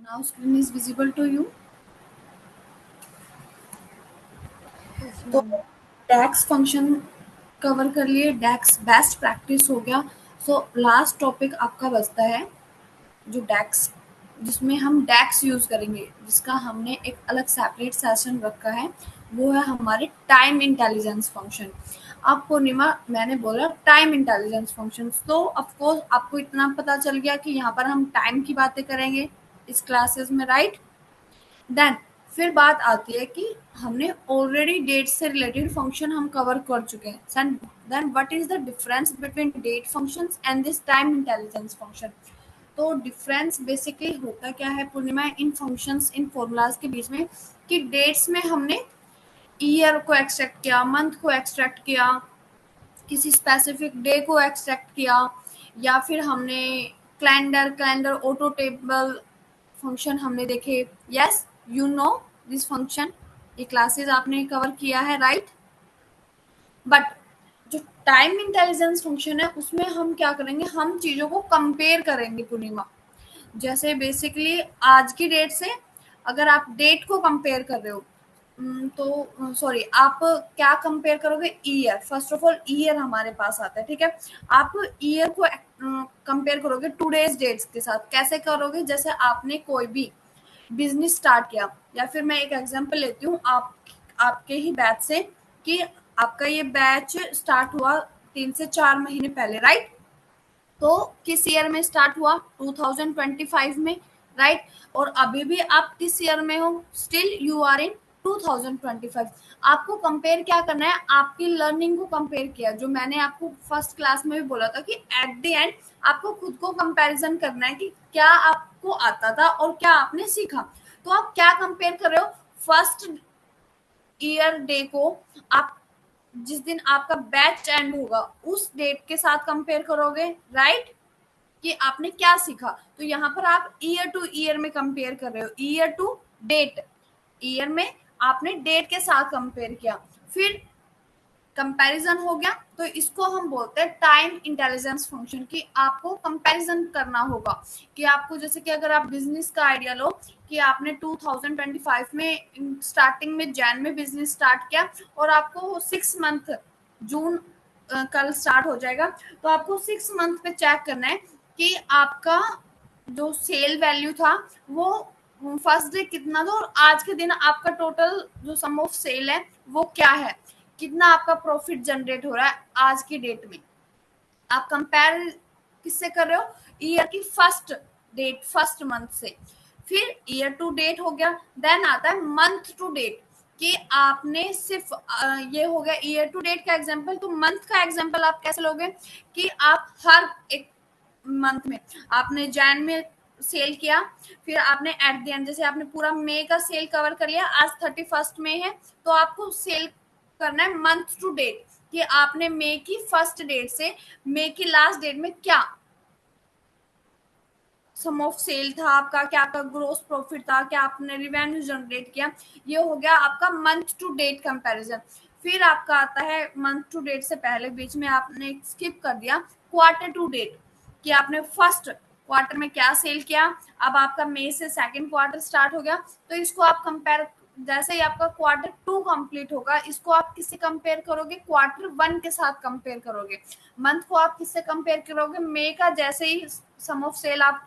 Now screen is visible to you. Yes तो ma'am. डैक्स function cover कर लिए, डैक्स best practice हो गया। सो लास्ट टॉपिक आपका बचता है जो डैक्स, जिसमें हम डैक्स यूज करेंगे, जिसका हमने एक अलग सेपरेट सेशन रखा है। वो है हमारे टाइम इंटेलिजेंस फंक्शन। अब पूर्णिमा मैंने बोला टाइम इंटेलिजेंस फंक्शन, तो ऑफकोर्स आपको इतना पता चल गया कि यहाँ पर हम टाइम की बातें करेंगे इस क्लासेस में, राइट? देन फिर बात आती है कि हमने ऑलरेडी डेट से रिलेटेड फंक्शन हम कवर कर चुके हैं। Then what is the difference between date functions and this time intelligence function? तो डिफरेंस बेसिकली होता क्या है पूर्णिमा इन फंक्शंस, इन फॉर्मूलाज के बीच में, कि डेट्स में हमने ईयर को एक्सट्रैक्ट किया, मंथ को एक्सट्रैक्ट किया, किसी स्पेसिफिक डे को एक्सट्रैक्ट किया, या फिर हमने calendar calendar auto table function हमने देखे। Yes, you know this function, ये क्लासेस आपने कवर किया है, राइट? बट जो टाइम इंटेलिजेंस फंक्शन है उसमें हम क्या करेंगे, हम चीजों को कंपेयर करेंगे पूर्णिमा। जैसे बेसिकली आज की डेट से अगर आप डेट को कंपेयर कर रहे हो, तो सॉरी, आप क्या कंपेयर करोगे? Year. First of all year हमारे पास आता है, ठीक है। आप ईयर को कंपेयर करोगे टूडेज डेट्स के साथ। कैसे करोगे? जैसे आपने कोई भी बिजनेस स्टार्ट किया, या फिर मैं एक एग्जांपल लेती हूँ आपके ही बैच से, कि आपका ये बैच स्टार्ट हुआ 3 से 4 महीने पहले, राइट? तो किस ईयर में स्टार्ट हुआ? 2025 में, राइट? और अभी भी आप किस ईयर में हो? Still you are in 2025। आपको कंपेयर क्या करना है? आपकी लर्निंग को कंपेयर किया, जो मैंने आपको फर्स्ट क्लास में भी बोला था कि एट द एंड आपको खुद को कंपैरिजन करना है कि क्या आपको आता था और क्या आपने सीखा। तो आप क्या कंपेयर कर रहे हो? फर्स्ट ईयर डे को आप जिस दिन आपका बैच एंड होगा उस डेट के साथ कंपेयर करोगे, राइट? कि आपने क्या सीखा। तो यहाँ पर आप ईयर टू ईयर में कंपेयर कर रहे हो, ईयर टू डेट। ईयर में आपने डेट के साथ कंपेयर किया, फिर कंपैरिजन हो गया। तो इसको हम बोलते हैं टाइम इंटेलिजेंस फंक्शन, कि आपको कंपैरिजन करना होगा। कि आपको जैसे कि अगर आप बिजनेस का आइडिया लो, कि आपने 2025 में स्टार्टिंग में जैन में बिजनेस स्टार्ट किया, और आपको 6 मंथ, जून कल स्टार्ट हो जाएगा, तो आपको 6 मंथ पे चेक करना है कि आपका जो सेल वैल्यू था वो फर्स्ट डे कितना था, और आज के दिन आपका टोटल जो सम ऑफ सेल है वो क्या है, कितना आपका प्रॉफिट जनरेट हो रहा है आज की डेट में। आप कंपेयर किससे कर रहे हो? ईयर की फर्स्ट डेट, फर्स्ट मंथ से। फिर ईयर टू डेट हो गया, देन आता है मंथ टू डेट, कि आपने सिर्फ ये हो गया ईयर टू डेट का एग्जांपल। तो मंथ का एग्जांपल आप कैसे लोगे? कि आप हर एक मंथ में आपने जैन में सेल किया, फिर आपने एट द एंड, जैसे आपने पूरा मई का सेल कवर कर लिया, आज 31st में है, तो आपको सेल करना है मंथ टू डेट, कि आपने मई की फर्स्ट डेट से मई की लास्ट डेट में क्या सम ऑफ सेल था आपका, क्या आपका ग्रोस प्रॉफिट था, क्या आपने रिवेन्यू जनरेट किया। ये हो गया आपका मंथ टू डेट कंपैरिजन। फिर आपका आता है मंथ टू डेट से पहले, बीच में आपने स्किप कर दिया क्वार्टर टू डेट, कि आपने फर्स्ट क्वार्टर में क्या सेल किया। अब आपका मई से सेकंड क्वार्टर स्टार्ट हो गया, तो इसको आप कंपेयर, जैसे ही आपका क्वार्टर टू कंप्लीट होगा, इसको आप किससे कंपेयर करोगे? क्वार्टर वन के साथ कंपेयर करोगे। मंथ को आप किससे कंपेयर करोगे? मई का जैसे ही सम ऑफ सेल आप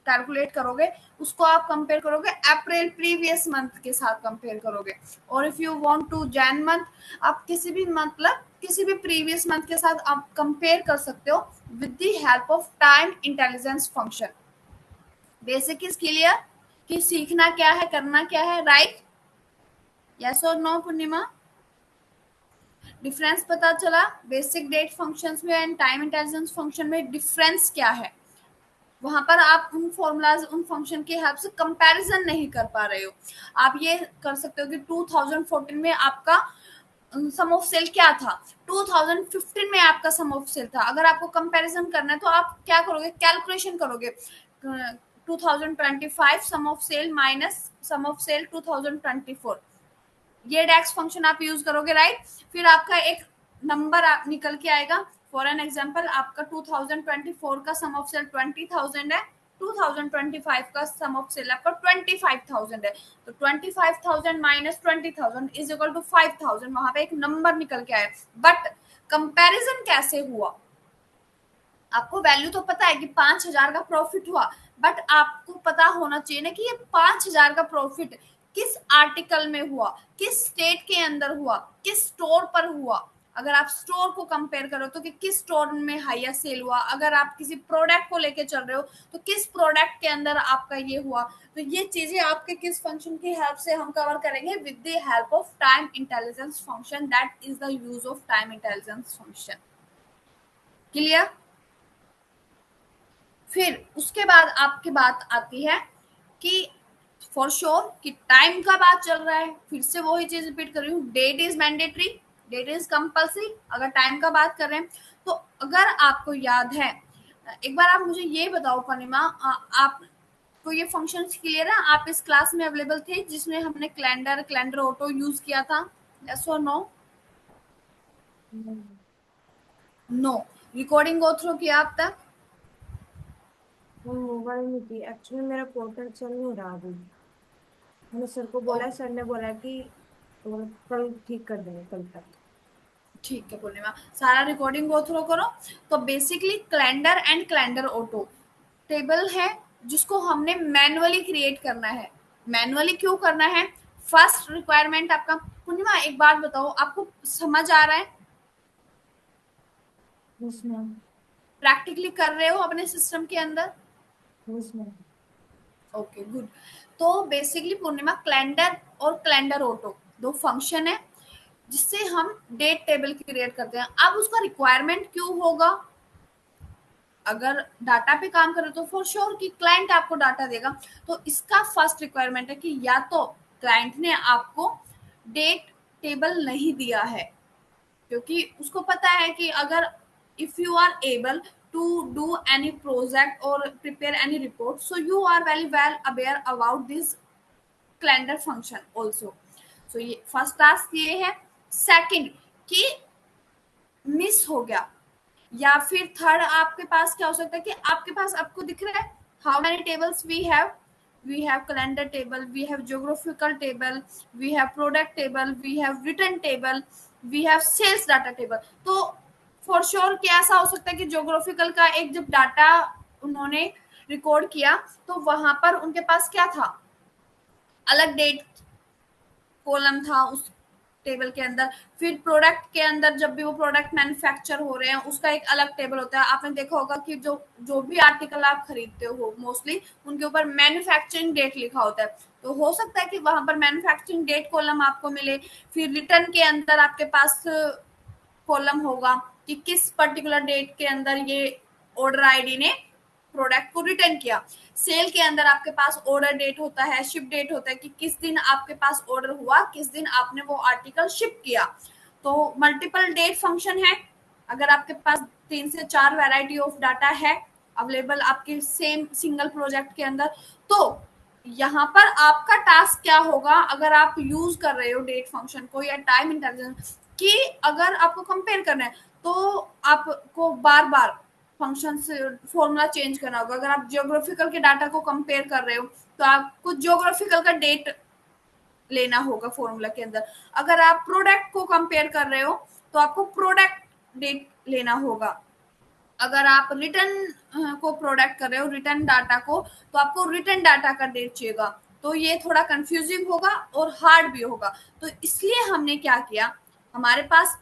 कैलकुलेट करोगे, उसको आप कंपेयर करोगे अप्रैल प्रीवियस मंथ के साथ कंपेयर करोगे। और if you want to join month, आप किसी भी मतलब किसी भी प्रीवियस मंथ के साथ आप कंपेयर कर सकते हो with the help of time intelligence function. Basic is clear कि सीखना क्या है, करना क्या है, राइट? यस और नो पूर्णिमा? डिफरेंस पता चला बेसिक डेट फंक्शंस में एंड टाइम इंटेलिजेंस फंक्शन में डिफरेंस क्या है? वहां पर आप उन फॉर्मूलाज, उन फंक्शन की हेल्प से कंपैरिजन नहीं कर पा रहे हो। आप ये कर सकते हो कि 2014 में आपका सम ऑफ सेल क्या था, 2015 में आपका सम ऑफ सेल था। अगर आपको कंपैरिजन करना है तो आप क्या करोगे? कैलकुलेशन करोगे 2025 sum of sale minus sum of sale 2024। ये डेक्स फंक्शन आप यूज करोगे, राइट? फिर आपका एक नंबर आप निकल के आएगा। फॉर एन एग्जांपल, आपका 2024 का सम ऑफ सेल 20,000 है, 2025 का सम ऑफ सेल आपका 25,000 है, तो 25,000 माइनस 20,000 इज इक्वल टू 5,000, वहां पे एक नंबर निकल के आया। बट कंपैरिजन कैसे हुआ? आपको वैल्यू तो पता है कि 5,000 का प्रॉफिट हुआ, बट आपको पता होना चाहिए ना कि ये 5,000 का प्रॉफिट किस आर्टिकल में हुआ, किस स्टेट के अंदर हुआ, किस स्टोर पर हुआ। अगर आप स्टोर को कंपेयर करो तो कि किस स्टोर में हाईयर सेल हुआ, अगर आप किसी प्रोडक्ट को लेके चल रहे हो तो किस प्रोडक्ट के अंदर आपका ये हुआ। तो ये चीजें आपके किस फंक्शन की हेल्प से हम कवर करेंगे? With the help of time intelligence function, that is the use of time intelligence function. Clear? फिर उसके बाद आपकी बात आती है कि फॉर श्योर कि टाइम का बात चल रहा है, फिर से वही चीज रिपीट कर रही हूँ, date is mandatory, date is compulsory. अगर टाइम का बात कर रहे हैं तो अगर आपको याद है, एक बार आप मुझे ये बताओ पूर्णिमा, आपको ये फंक्शन क्लियर है? आप इस क्लास में अवेलेबल थे जिसमें हमने कैलेंडर कैलेंडर ऑटो यूज किया था? यस और no? No. Recording go through किया आप तक? वो मोबाइल में थी एक्चुअली, मेरा पोर्टल चल नहीं रहा अभी। मैंने सर को बोला, सर ने बोला कि कल ठीक कर देंगे, कल तक। ठीक है पूर्णिमा, सारा रिकॉर्डिंग गो थ्रू करो। तो basically calendar and calendar auto table है जिसको हमने मैनुअली क्रिएट करना है। मैनुअली क्यों करना है? फर्स्ट रिक्वायरमेंट आपका, पूर्णिमा एक बात बताओ, आपको समझ आ रहा है? Yes ma'am. प्रैक्टिकली कर रहे हो अपने सिस्टम के अंदर? Yes ma'am. Okay good. तो बेसिकली पूर्णिमा कैलेंडर और कैलेंडर ऑटो दो फंक्शन है जिससे हम डेट टेबल क्रिएट करते हैं। अब उसका रिक्वायरमेंट क्यों होगा? अगर डाटा पे काम करें तो फॉर श्योर कि क्लाइंट आपको डाटा देगा, तो इसका फर्स्ट रिक्वायरमेंट है कि या तो क्लाइंट ने आपको डेट टेबल नहीं दिया है, क्योंकि उसको पता है कि अगर if you are able to do any project और prepare any report, so you are very well aware about this calendar function also. So ये फर्स्ट टास्क ये है। सेकंड कि मिस हो गया, या फिर थर्ड आपके पास क्या हो सकता है कि आपके पास आपको दिख रहा है how many tables we have calendar table, we have geographical table, we have product table, we have return table, we have sales data table. तो फॉर श्योर क्या ऐसा हो सकता है कि ज्योग्राफिकल का एक जब डाटा उन्होंने रिकॉर्ड किया तो वहां पर उनके पास क्या था? अलग डेट कॉलम था उस टेबल के अंदर। फिर प्रोडक्ट के अंदर जब भी वो प्रोडक्ट मैन्युफैक्चर हो रहे हैं उसका एक अलग टेबल होता है। आपने देखा होगा कि जो जो भी आर्टिकल आप खरीदते हो मोस्टली उनके ऊपर मैन्युफैक्चरिंग डेट लिखा होता है, तो हो सकता है कि वहां पर मैन्युफैक्चरिंग डेट कॉलम आपको मिले। फिर रिटर्न के अंदर आपके पास कॉलम होगा कि किस पर्टिकुलर डेट के अंदर ये ऑर्डर आईडी ने प्रोडक्ट को रिटर्न किया। सेल के अंदर आपके पास ऑर्डर डेट होता है, शिप डेट होता है कि किस दिन आपके पास ऑर्डर हुआ, किस दिन आपने वो आर्टिकल शिप किया। तो मल्टीपल डेट फंक्शन है। अगर आपके पास 3 से 4 वैरायटी ऑफ डाटा है अवेलेबल आपके सेम सिंगल प्रोजेक्ट के अंदर, तो यहाँ पर आपका टास्क क्या होगा अगर आप यूज कर रहे हो डेट फंक्शन को या टाइम इंटेलिजेंस कि अगर आपको कंपेयर करना है तो आपको बार बार फंक्शन से फॉर्मूला चेंज करना होगा। अगर आप जियोग्राफिकल के डाटा को कंपेयर कर रहे हो तो आपको जियोग्राफिकल का डेट लेना होगा फॉर्मूला के अंदर। अगर आप प्रोडक्ट को कंपेयर कर रहे हो तो आपको प्रोडक्ट डेट लेना होगा। अगर आप रिटर्न को प्रोडक्ट कर रहे हो रिटर्न डाटा को, तो आपको रिटर्न डाटा का डेट चाहिएगा। तो ये थोड़ा कंफ्यूजिंग होगा और हार्ड भी होगा। तो इसलिए हमने क्या किया, हमारे पास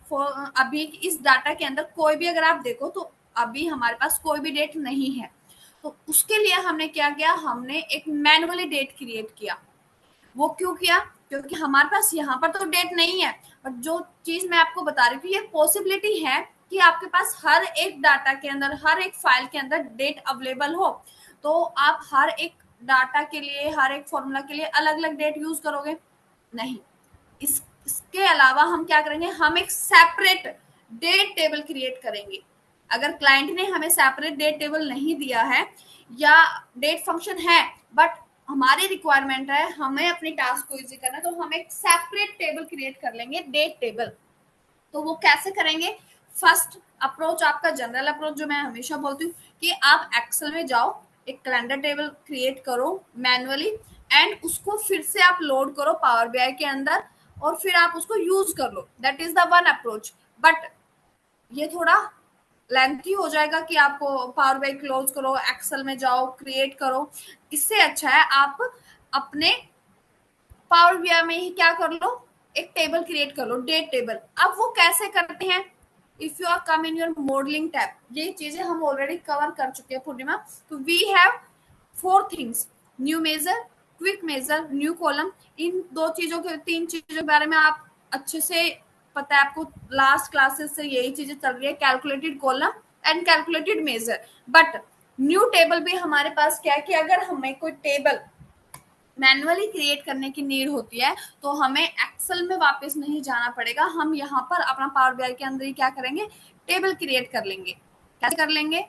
अभी इस डाटा के अंदर कोई भी अगर आप देखो तो अभी हमारे पास कोई भी डेट नहीं है। तो उसके लिए हमने क्या किया, हमने एक मैनुअली डेट क्रिएट किया। वो क्यों किया? क्योंकि हमारे पास यहाँ पर तो डेट नहीं है, बट जो चीज मैं आपको बता रही हूँ ये पॉसिबिलिटी है कि आपके पास हर एक डाटा के अंदर हर एक फाइल के अंदर डेट अवेलेबल हो। तो आप हर एक डाटा के लिए हर एक फॉर्मूला के लिए अलग अलग डेट यूज करोगे नहीं। इसके अलावा हम क्या करेंगे, हम एक सेपरेट डेट टेबल क्रिएट करेंगे। अगर क्लाइंट ने हमें सेपरेट डेट टेबल नहीं दिया है या डेट फंक्शन है बट हमारी रिक्वायरमेंट है हमें अपनी टास्क को इजी करना है, तो हम एक सेपरेट टेबल क्रिएट कर लेंगे डेट टेबल। तो वो कैसे करेंगे? फर्स्ट अप्रोच आपका जनरल अप्रोच जो मैं हमेशा बोलती हूँ कि आप एक्सेल में जाओ, एक कैलेंडर टेबल क्रिएट करो मैनुअली एंड उसको फिर से आप लोड करो पावर बीआई के अंदर और फिर आप उसको यूज कर लो। That is the one approach. But ये थोड़ा लेंथी हो जाएगा कि आपको पावर बीआई क्लोज करो, एक्सेल में जाओ, क्रिएट करो। इससे अच्छा है आप अपने पावर बीआई में ही क्या कर लो, एक टेबल क्रिएट कर लो, डेट टेबल। अब वो कैसे करते हैं, if you are come in your modelling tab, ये चीजें हम ऑलरेडी कवर कर चुके हैं पूर्णिमा। तो we have 4 things, new measure, quick measure, new column. इन 3 चीजों के बारे में आप अच्छे से पता है आपको, लास्ट क्लासेस से यही चीजें चल रही है, calculated column and calculated measure. But new table भी हमारे पास क्या है कि अगर हमें कोई टेबल मैनुअली क्रिएट करने की नीड होती है तो हमें एक्सेल में वापस नहीं जाना पड़ेगा, हम यहाँ पर अपना पावर बीआई के अंदर ही क्या करेंगे, टेबल क्रिएट कर लेंगे। कैसे कर लेंगे,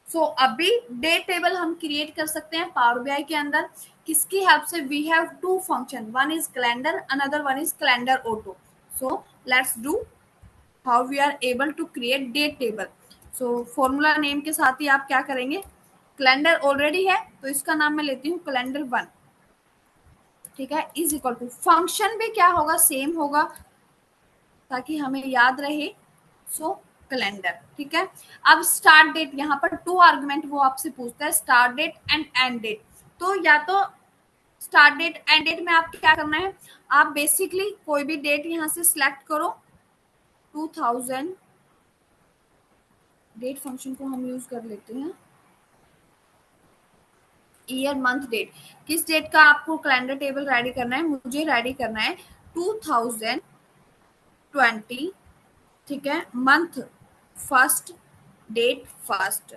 सो अभी डेट टेबल हम क्रिएट कर सकते हैं पावर बीआई के अंदर। किसकी हेल्प से, we have 2 function, one is calendar, another one is calendar auto. So let's do how we are able to create date table. So formula name के साथ ही आप क्या करेंगे, कैलेंडर ऑलरेडी है तो इसका नाम मैं लेती हूँ कैलेंडर 1, ठीक है, इज इक्वल टू, फंक्शन भी क्या होगा, सेम होगा ताकि हमें याद रहे। सो कैलेंडर, ठीक है। अब स्टार्ट डेट, यहाँ पर 2 आर्गुमेंट वो आपसे पूछता है, start date and end date. तो या तो स्टार्ट डेट एंड डेट में आप क्या करना है, आप बेसिकली कोई भी डेट यहाँ से सिलेक्ट करो। 2000 डेट फंक्शन को हम यूज कर लेते हैं, ईयर मंथ डेट, किस डेट का आपको कैलेंडर टेबल रेडी करना है, मुझे रेडी करना है 2020, ठीक है, month first, date first,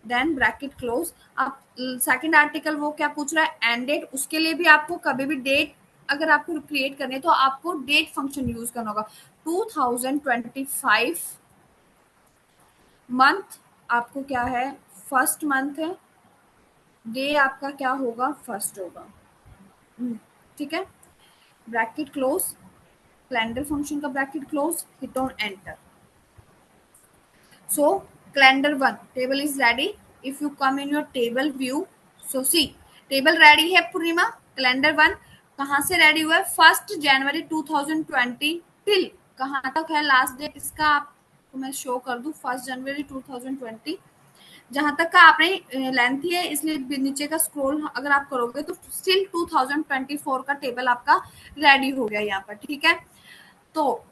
then bracket close. अब सेकंड आर्टिकल वो क्या पूछ रहा है, एंड डेट, उसके लिए भी आपको कभी भी डेट अगर आपको क्रिएट करनी है तो आपको डेट फंक्शन यूज करना होगा। 2025 मंथ आपको क्या है, फर्स्ट मंथ है, डे आपका क्या होगा, फर्स्ट होगा, ठीक है, ब्रैकेट क्लोज, कैलेंडर फंक्शन का bracket close, hit on enter. So calendar 1 table is ready. If you come in your table view, so see table ready है पूर्णिमा। calendar 1 कहाँ से रेडी हुआ है, 1 जनवरी 2020 टिल कहाँ तक है लास्ट डेट इसका, आपको मैं शो कर दूं 1 जनवरी 2020, जहां तक का आपने लेंथ ही है इसलिए नीचे का स्क्रॉल अगर आप करोगे तो स्टिल 2024 का टेबल आपका रेडी हो गया यहाँ पर, ठीक है। तो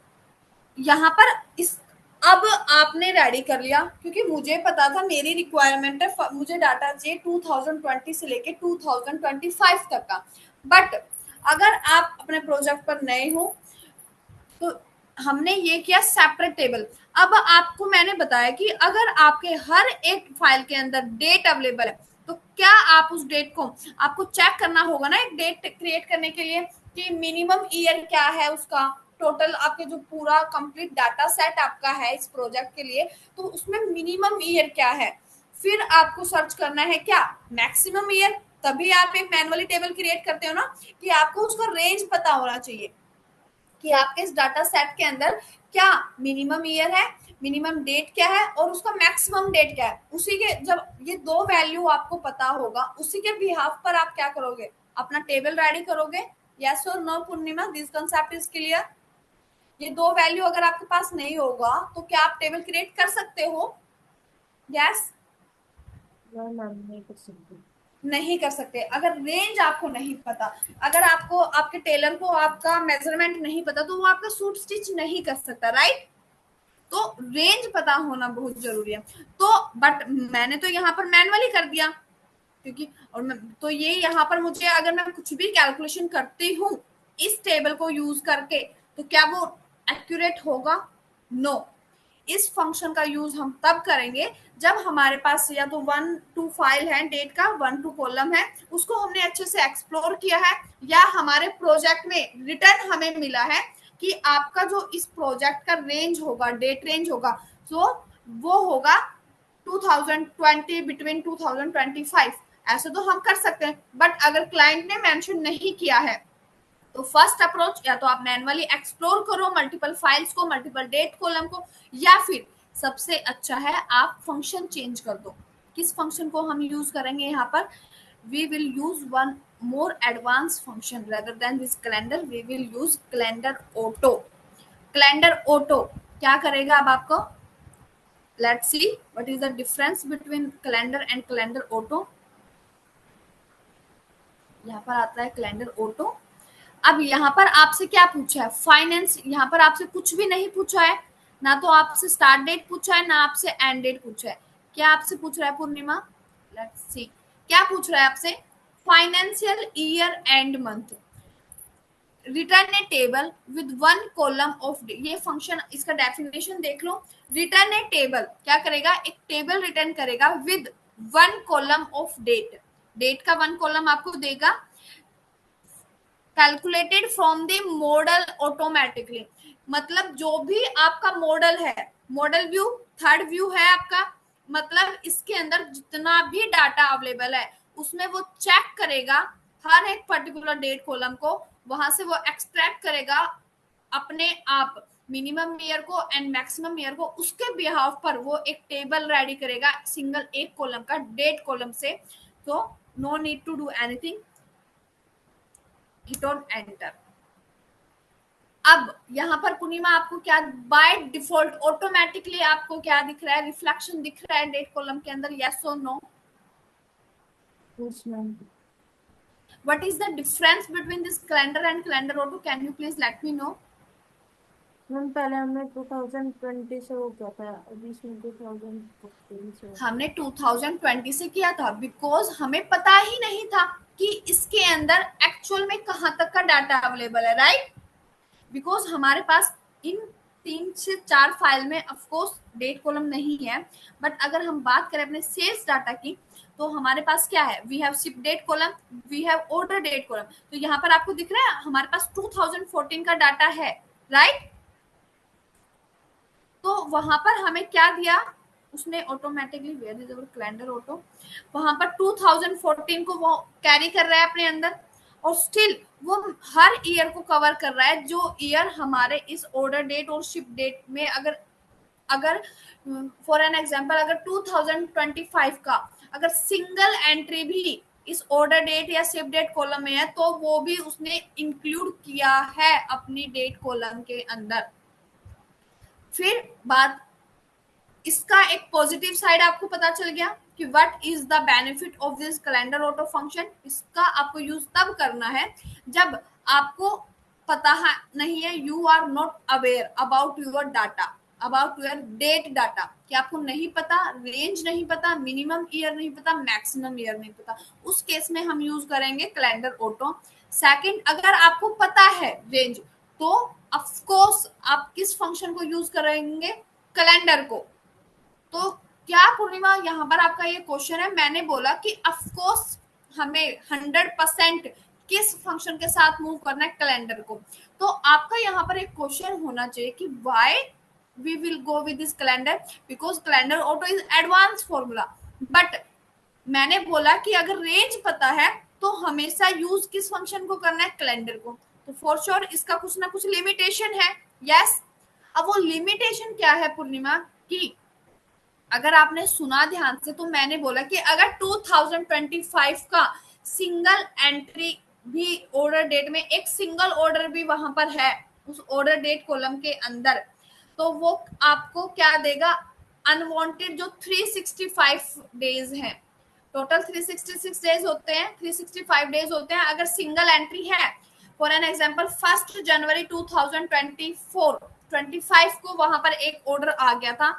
यहाँ पर इस, अब आपने रेडी कर लिया क्योंकि मुझे पता था मेरी रिक्वायरमेंट है, मुझे डाटा चाहिए 2020 से लेके 2025 तक का। बट अगर आप अपने प्रोजेक्ट पर नए हो तो हमने ये किया सेपरेट टेबल। अब आपको मैंने बताया कि अगर आपके हर एक फाइल के अंदर डेट अवेलेबल है तो क्या आप उस डेट को आपको चेक करना होगा ना, एक डेट क्रिएट करने के लिए कि मिनिमम ईयर क्या है उसका, टोटल आपके जो पूरा कंप्लीट डाटा सेट आपका है इस प्रोजेक्ट के लिए तो उसमें मिनिमम ईयर क्या है, फिर आपको सर्च करना है क्या मैक्सिमम ईयर, तभी आप एक मैनुअली टेबल क्रिएट करते हो ना, कि आपको उसका रेंज पता होना चाहिए कि आपके इस डाटा सेट के अंदर क्या मिनिमम ईयर है, मिनिमम डेट क्या है और उसका मैक्सिमम डेट क्या है। उसी के जब ये 2 वैल्यू आपको पता होगा उसी के बिहाफ पर आप क्या करोगे, अपना टेबल रेडी करोगे। यस और no Purnima, this concept is clear. ये 2 वैल्यू अगर आपके पास नहीं होगा तो क्या आप टेबल क्रिएट कर सकते हो, यस नहीं कर सकती। नहीं कर सकते। अगर रेंज आपको नहीं पता, अगर आपको आपके टेलर को आपका मेजरमेंट नहीं पता तो वो आपका सूट स्टिच नहीं कर सकता, राइट। तो रेंज पता होना बहुत जरूरी है। तो बट मैंने तो यहाँ पर मैनुअली कर दिया क्योंकि तो ये यहाँ पर मुझे अगर मैं कुछ भी कैलकुलेशन करती हूँ इस टेबल को यूज करके तो क्या वो एक्यूरेट होगा, नो। इस फंक्शन का यूज हम तब करेंगे जब हमारे पास या तो 1 to फाइल है डेट का, 1 to कॉलम है, उसको हमने अच्छे से एक्सप्लोर किया है या हमारे प्रोजेक्ट में रिटर्न हमें मिला है कि आपका जो इस प्रोजेक्ट का रेंज होगा, डेट रेंज होगा, तो वो होगा 2020 बिटवीन 2025। ऐसे तो हम कर सकते हैं बट अगर क्लाइंट ने मेंशन नहीं किया है तो फर्स्ट अप्रोच या तो आप मैनुअली एक्सप्लोर करो मल्टीपल फाइल्स को, मल्टीपल डेट कॉलम को, या फिर सबसे अच्छा है आप फंक्शन चेंज कर दो। किस फंक्शन को हम यूज करेंगे यहाँ पर? We will use one more advance function rather than this calendar. We will use calendar auto. Calendar auto क्या करेगा अब आपको? Let's see what is the difference between calendar and calendar auto. यहाँ पर आता है कैलेंडर ऑटो. अब यहाँ पर आपसे क्या पूछा है? फाइनेंस. यहाँ पर आपसे कुछ भी नहीं पूछा है, ना तो आपसे स्टार्ट डेट पूछा है, ना आपसे एंड डेट पूछा है. क्या आपसे पूछ रहा है पूर्णिमा? लेट्स सी क्या पूछ रहा है आपसे. Financial year end month. Return a table with one column of day. ये फंक्शन, इसका डेफिनेशन देख लो. रिटर्न ए टेबल क्या करेगा? एक टेबल रिटर्न करेगा with one column of date. Date का वन कॉलम आपको देगा. Calculated from the model automatically. मतलब जो भी आपका मॉडल है, मॉडल व्यू, थर्ड व्यू है आपका, मतलब इसके अंदर जितना भी डाटा अवेलेबल है उसमें वो चेक करेगा हर एक पर्टिकुलर डेट कॉलम को. वहां से वो एक्सट्रैक्ट करेगा अपने आप मिनिमम ईयर को एंड मैक्सिमम ईयर को. उसके बिहाफ पर वो एक टेबल रेडी करेगा सिंगल एक कॉलम का, डेट कॉलम से. तो no need to do anything, hit on enter. अब यहाँ पर पूर्णिमा आपको क्या बाय डिफॉल्ट ऑटोमेटिकली आपको क्या दिख रहा है? रिफ्लेक्शन दिख रहा है डेट कॉलम के अंदर? यस और no? What is the difference between this calendar and calendar auto? Can you please let me know? Ma'am पहले हमने 2020 से वो किया था, अभी इसमें 2015 से. हमने 2020 से किया था बिकॉज हमें पता ही नहीं था कि इसके अंदर एक्चुअल में कहां तक का डाटा अवेलेबल है, राइट? बिकॉज हमारे पास इन 3 से 4 फाइल में ऑफकोर्स डेट कॉलम नहीं है. बट अगर हम बात करें अपने सेल्स डाटा की, तो हमारे पास क्या है? We have ship date column, we have order date column. तो यहाँ पर आपको दिख रहा है हमारे पास 2014 का डाटा है, राइट? तो वहां पर हमें क्या दिया उसने automatically? Where is our calendar auto? वहां पर 2014 को वो कैरी कर रहा है अपने अंदर, और स्टिल वो हर ईयर को कवर कर रहा है जो ईयर हमारे इस ऑर्डर डेट और शिप डेट में. अगर अगर फॉर एन एग्जांपल अगर 2025 का अगर सिंगल एंट्री भी इस ऑर्डर डेट या शिप डेट कॉलम में है तो वो भी उसने इंक्लूड किया है अपनी डेट कॉलम के अंदर. फिर बात इसका एक पॉजिटिव साइड आपको पता चल गया कि what is the benefit of this calendar auto function. इसका आपको यूज तब करना है जब आपको पता है नहीं है, you are not aware about your data, about your date data, कि आपको नहीं पता, रेंज नहीं पता, मिनिमम ईयर नहीं पता, मैक्सिमम ईयर नहीं पता. उस केस में हम यूज करेंगे कैलेंडर ऑटो. सेकंड, अगर आपको पता है रेंज, तो ऑफ कोर्स आप किस फंक्शन को यूज करेंगे? कैलेंडर को. तो क्या पूर्णिमा यहाँ पर आपका ये क्वेश्चन है? मैंने बोला कि ऑफकोर्स हमें 100% किस फंक्शन के साथ मूव करना है? कैलेंडर को. तो आपका यहाँ पर एक क्वेश्चन होना चाहिए कि why we will go with this calendar, because calendar auto is advance formula. But मैंने बोला कि अगर रेंज पता है तो हमेशा यूज किस फंक्शन को करना है? कैलेंडर को. तो फॉर श्योर इसका कुछ ना कुछ लिमिटेशन है. यस. अब वो लिमिटेशन क्या है पूर्णिमा? कि अगर आपने सुना ध्यान से तो मैंने बोला कि अगर 2025 का सिंगल एंट्री भी ऑर्डर डेट में, एक सिंगल ऑर्डर भी वहां पर है उस ऑर्डर डेट कॉलम के अंदर, तो वो आपको क्या देगा? अनवांटेड जो 365 डेज हैं, टोटल 366 डेज होते हैं, 365 डेज होते हैं. अगर सिंगल एंट्री है, फॉर एन एग्जांपल 1 जनवरी 2024-25 को वहां पर एक ऑर्डर आ गया था,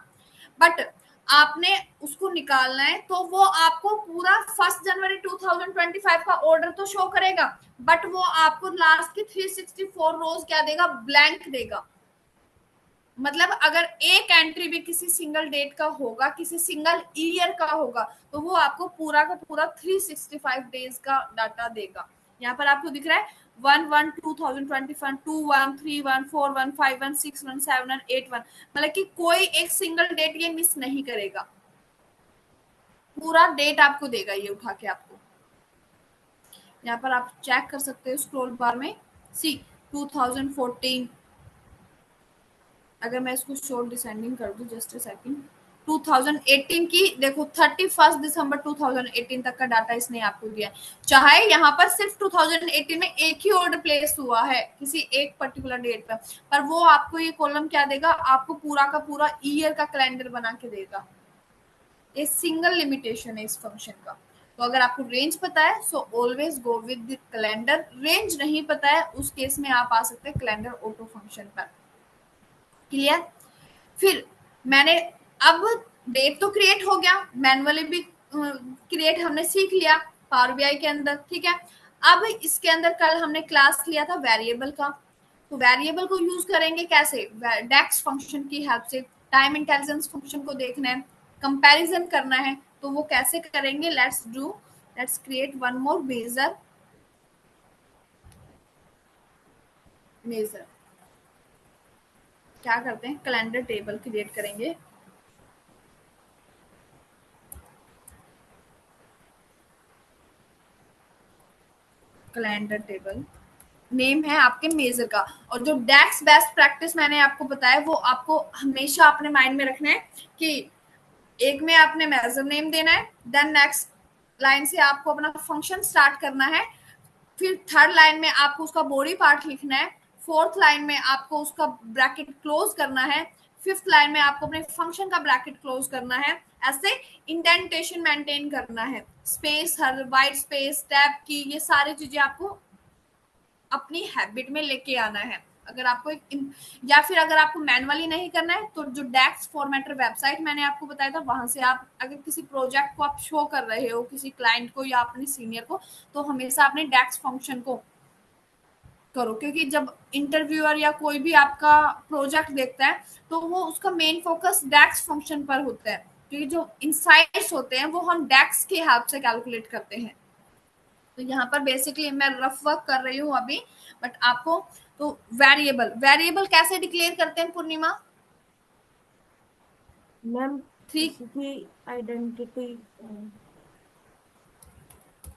बट आपने उसको निकालना है, तो वो आपको पूरा 1 जनवरी 2025 का ऑर्डर तो शो करेगा, बट वो आपको लास्ट की 364 रोज क्या देगा? ब्लैंक देगा. मतलब अगर एक एंट्री भी किसी सिंगल डेट का होगा, किसी सिंगल ईयर का होगा, तो वो आपको पूरा का पूरा 365 डेज का डाटा देगा. यहाँ पर आपको दिख रहा है 1/1/2021, 2/1/3/1/4/1/5/1/6/1/7/1/8, मतलब कि कोई एक सिंगल डेट ये मिस नहीं करेगा. पूरा डेट आपको देगा ये उठा के आपको. यहाँ पर आप चेक कर सकते हो स्क्रॉल बार में. सी 2014, अगर मैं इसको शॉर्ट डिसेंडिंग कर दूं, जस्ट अ सेकंड. 2018 की देखो 31 दिसंबर 2018 तक का डाटा इसने आपको दिया है। चाहे यहाँ पर सिर्फ 2018 में एक ही ऑर्डर प्लेस हुआ है किसी एक पर्टिकुलर डेट पर वो आपको ये कॉलम क्या देगा, आपको पूरा का पूरा ईयर का कैलेंडर बना के देगा। ये सिंगल लिमिटेशन है इस फंक्शन का। तो अगर आपको रेंज पता है so always go with the calendar, range नहीं पता है उस केस में आप आ सकते हैं कैलेंडर ऑटो फंक्शन पर। क्लियर? फिर मैंने अब डेट तो क्रिएट हो गया, मैनुअली भी क्रिएट हमने सीख लिया पावर बीआई के अंदर, ठीक है। अब इसके अंदर कल हमने क्लास लिया था वेरिएबल का, तो वेरिएबल को यूज करेंगे कैसे, डेक्स फंक्शन की हेल्प से। टाइम इंटेलिजेंस फंक्शन को देखना है, कंपैरिजन करना है, तो वो कैसे करेंगे, let's create one more measure क्या करते हैं, कैलेंडर टेबल क्रिएट करेंगे। कैलेंडर टेबल नेम है आपके मेजर का, और जो डेक्स बेस्ट प्रैक्टिस मैंने आपको बताया वो आपको हमेशा अपने माइंड में रखना है कि एक में आपने मेजर नेम देना है, देन नेक्स्ट लाइन से आपको अपना फंक्शन स्टार्ट करना है, फिर थर्ड लाइन में आपको उसका बॉडी पार्ट लिखना है, फोर्थ लाइन में आपको उसका ब्रैकेट क्लोज करना है, फिफ्थ लाइन में आपको अपने फंक्शन का ब्रैकेट क्लोज करना है। ऐसे इंडेंटेशन मेंटेन करना है, स्पेस, हर वाइट स्पेस, टैब की, ये सारी चीजें आपको अपनी हैबिट में लेके आना है। अगर आपको या फिर अगर आपको मैनुअली नहीं करना है तो जो डेक्स फॉर्मेटर वेबसाइट मैंने आपको बताया था वहां से आप अगर किसी प्रोजेक्ट को आप शो कर रहे हो किसी क्लाइंट को या अपने सीनियर को, तो हमेशा अपने डेक्स फंक्शन को करो, क्योंकि जब इंटरव्यूअर या कोई भी आपका प्रोजेक्ट देखता है तो वो उसका मेन फोकस डेक्स फंक्शन पर होता है, क्योंकि जो इनसाइट्स होते हैं वो हम डेक्स के हेल्प से कैलकुलेट करते हैं। तो यहाँ पर बेसिकली मैं रफ वर्क कर रही हूँ अभी, बट आपको तो वेरिएबल कैसे डिक्लेयर करते हैं पूर्णिमा? मैम थ्री किसी की आइडेंटिटी,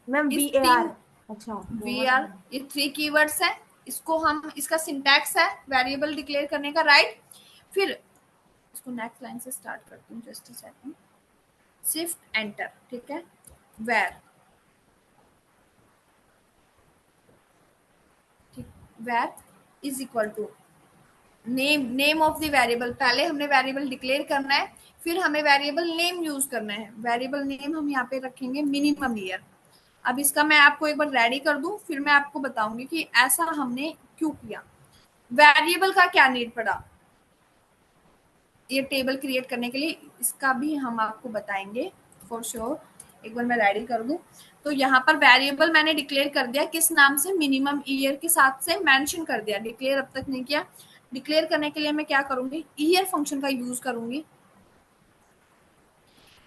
मैम इस बी ए आर, तीन अच्छा वी बहुत आर, ये 3 कीवर्ड्स है, इसको हम इसका सिंटैक्स है वेरिएबल डिक्लेयर करने का, राइट। फिर इसको नेक्स्ट लाइन से स्टार्ट करती हूँ, just a second, shift enter, ठीक है। वेर, ठीक, var is equal to name of the variable, पहले हमने वेरिएबल डिक्लेयर करना है, फिर हमें वेरिएबल नेम यूज करना है। वेरिएबल नेम हम यहाँ पे रखेंगे मिनिमम ईयर। अब इसका मैं आपको एक बार रेडी कर दूं, फिर मैं आपको बताऊंगी कि ऐसा हमने क्यों किया। वेरिएबल का क्या नीड पड़ा ये टेबल क्रिएट करने के लिए, इसका भी हम आपको बताएंगे फॉर श्योर। एक बार मैं रेडी कर दूं, तो यहाँ पर वेरिएबल मैंने डिक्लेयर कर दिया किस नाम से, मिनिमम ईयर के साथ से मेंशन कर दिया, डिक्लेयर अब तक नहीं किया। डिक्लेयर करने के लिए मैं क्या करूंगी, ईयर फंक्शन का यूज करूंगी।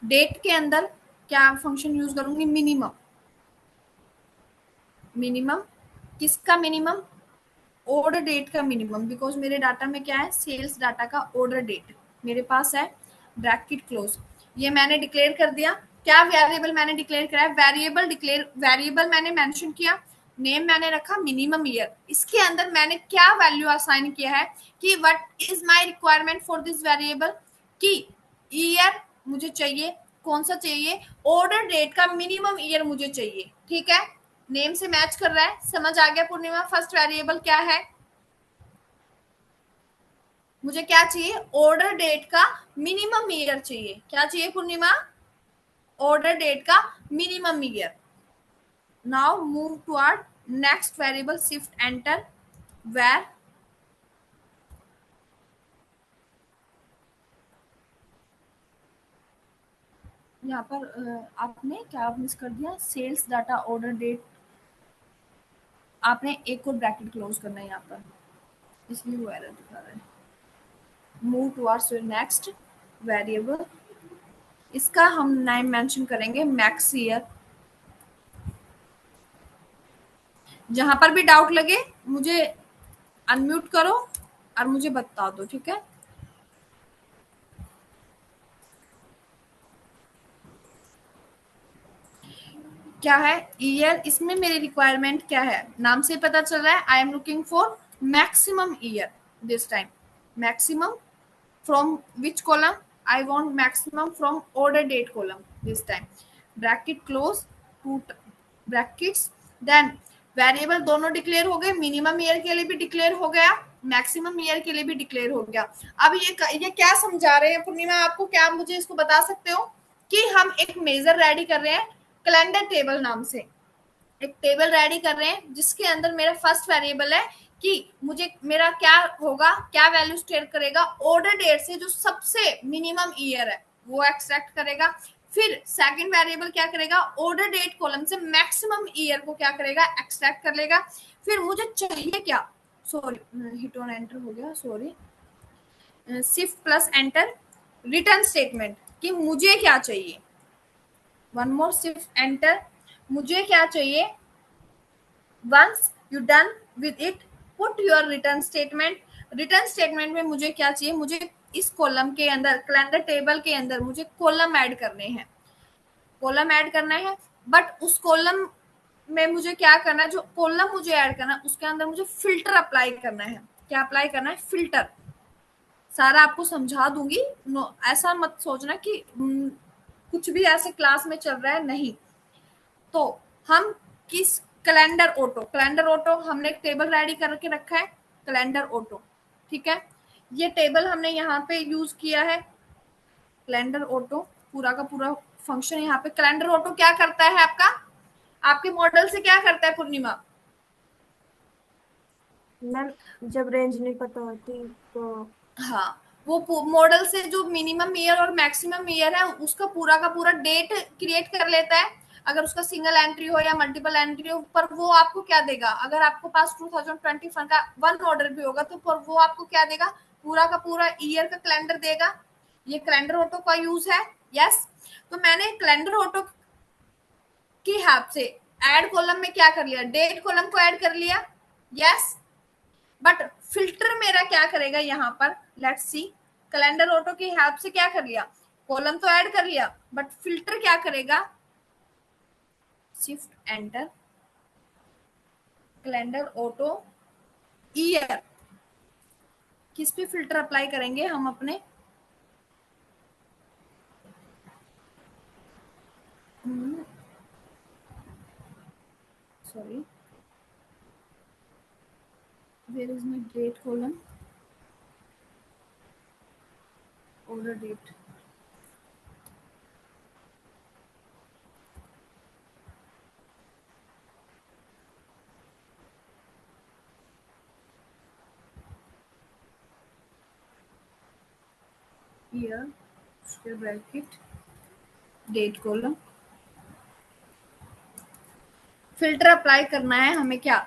डेट के अंदर क्या फंक्शन यूज करूंगी, मिनिमम। मिनिमम किसका मिनिमम, ऑर्डर डेट का मिनिमम, बिकॉज मेरे डाटा में क्या है, सेल्स डाटा का ऑर्डर डेट मेरे पास है, ब्रैकेट क्लोज। ये मैंने डिक्लेयर कर दिया। क्या वेरिएबल मैंने डिक्लेयर करा है, वेरिएबल मैंने मेंशन किया, नेम मैंने रखा मिनिमम ईयर। इसके अंदर मैंने क्या वैल्यू असाइन किया है कि what is my requirement for this variable, कि ईयर मुझे चाहिए, कौन सा चाहिए, ऑर्डर डेट का मिनिमम ईयर मुझे चाहिए, ठीक है। नेम से मैच कर रहा है, समझ आ गया पूर्णिमा? फर्स्ट वेरिएबल क्या है, मुझे क्या चाहिए, ऑर्डर डेट का मिनिमम ईयर चाहिए। क्या चाहिए पूर्णिमा, ऑर्डर डेट का minimum year. Now move toward next variable, shift enter, var यहाँ पर आपने क्या मिस कर दिया, सेल्स डाटा ऑर्डर डेट, आपने एक और ब्रैकेट क्लोज करना है यहाँ पर, इसलिए वो एरर दिखा रहा है। मूव टुवर्ड्स नेक्स्ट वेरिएबल, इसका हम नाम मेंशन करेंगे मैक्स ईयर। जहां पर भी डाउट लगे मुझे अनम्यूट करो और मुझे बता दो, ठीक है। क्या है ईयर, इसमें मेरी रिक्वायरमेंट क्या है, नाम से पता चल रहा है, I am looking for maximum year this time. Maximum from which column, I want maximum from order date column this time. Bracket close, two brackets. Then variable दोनों डिक्लेयर हो गए, मिनिमम ईयर के लिए भी डिक्लेयर हो गया, maximum year के लिए भी डिक्लेयर हो गया। अब ये क्या समझा रहे हैं पूर्णिमा आपको, क्या आप मुझे इसको बता सकते हो कि हम एक मेजर रेडी कर रहे हैं कैलेंडर टेबल नाम से, एक टेबल रेडी कर रहे हैं जिसके अंदर मेरा फर्स्ट वेरिएबल है कि मुझे मेरा क्या होगा, क्या वैल्यू स्टेट करेगा, ऑर्डर डेट से जो सबसे मिनिमम ईयर है वो एक्सट्रैक्ट करेगा। फिर सेकंड वेरिएबल क्या करेगा, ऑर्डर डेट कॉलम से मैक्सिमम ईयर को क्या करेगा, एक्सट्रैक्ट कर लेगा। फिर मुझे चाहिए क्या, सॉरी हिट ऑन एंटर हो गया, sorry, shift plus enter, return statement कि मुझे क्या चाहिए, वन मोर शिफ्ट एंटर, मुझे क्या चाहिए। Once you done with it, put your return statement. Return statement में मुझे क्या चाहिए, मुझे इस कॉलम के अंदर, कैलेंडर टेबल के अंदर मुझे कॉलम ऐड करने हैं, कॉलम ऐड करना है। बट उस कॉलम में मुझे क्या करना है, जो कॉलम मुझे ऐड करना है उसके अंदर मुझे फिल्टर अप्लाई करना है। क्या अप्लाई करना है, फिल्टर। सारा आपको समझा दूंगी, ऐसा मत सोचना कि कुछ भी ऐसे क्लास में चल रहा है, नहीं। तो हम किस, कैलेंडर ऑटो हमने एक टेबल रेडी करके रखा है, कैलेंडर ऑटो, ठीक है। ये टेबल हमने यहाँ पे यूज किया है, कैलेंडर ऑटो पूरा का पूरा फंक्शन यहाँ पे। कैलेंडर ऑटो क्या करता है आपका, आपके मॉडल से क्या करता है पूर्णिमा? मैम जब रेंज नहीं पता होती तो हाँ, वो मॉडल से जो मिनिमम ईयर और मैक्सिमम ईयर है उसका का पूरा डेट क्रिएट कर लेता है। अगर उसका सिंगल एंट्री हो या मल्टीपल एंट्री हो, पर वो आपको क्या देगा, अगर आपको पास 2021 का वन ऑर्डर भी होगा तो पर वो आपको क्या देगा, पूरा का पूरा ईयर का कैलेंडर देगा। ये कैलेंडर ऑटो का यूज है। यस, तो मैंने कैलेंडर ऑटो की हेल्प से ऐड कॉलम में क्या कर लिया, डेट कॉलम को ऐड कर लिया। यस, बट फिल्टर मेरा क्या करेगा यहाँ पर, लेट्स सी। कैलेंडर ऑटो की हेल्प से क्या कर लिया, कॉलम तो ऐड कर लिया, बट फिल्टर क्या करेगा, shift enter, calendar auto year, किस पे फिल्टर अप्लाई करेंगे हम अपने, sorry, where is my date column, order date, year, square bracket, date column. Filter apply करना है हमें, क्या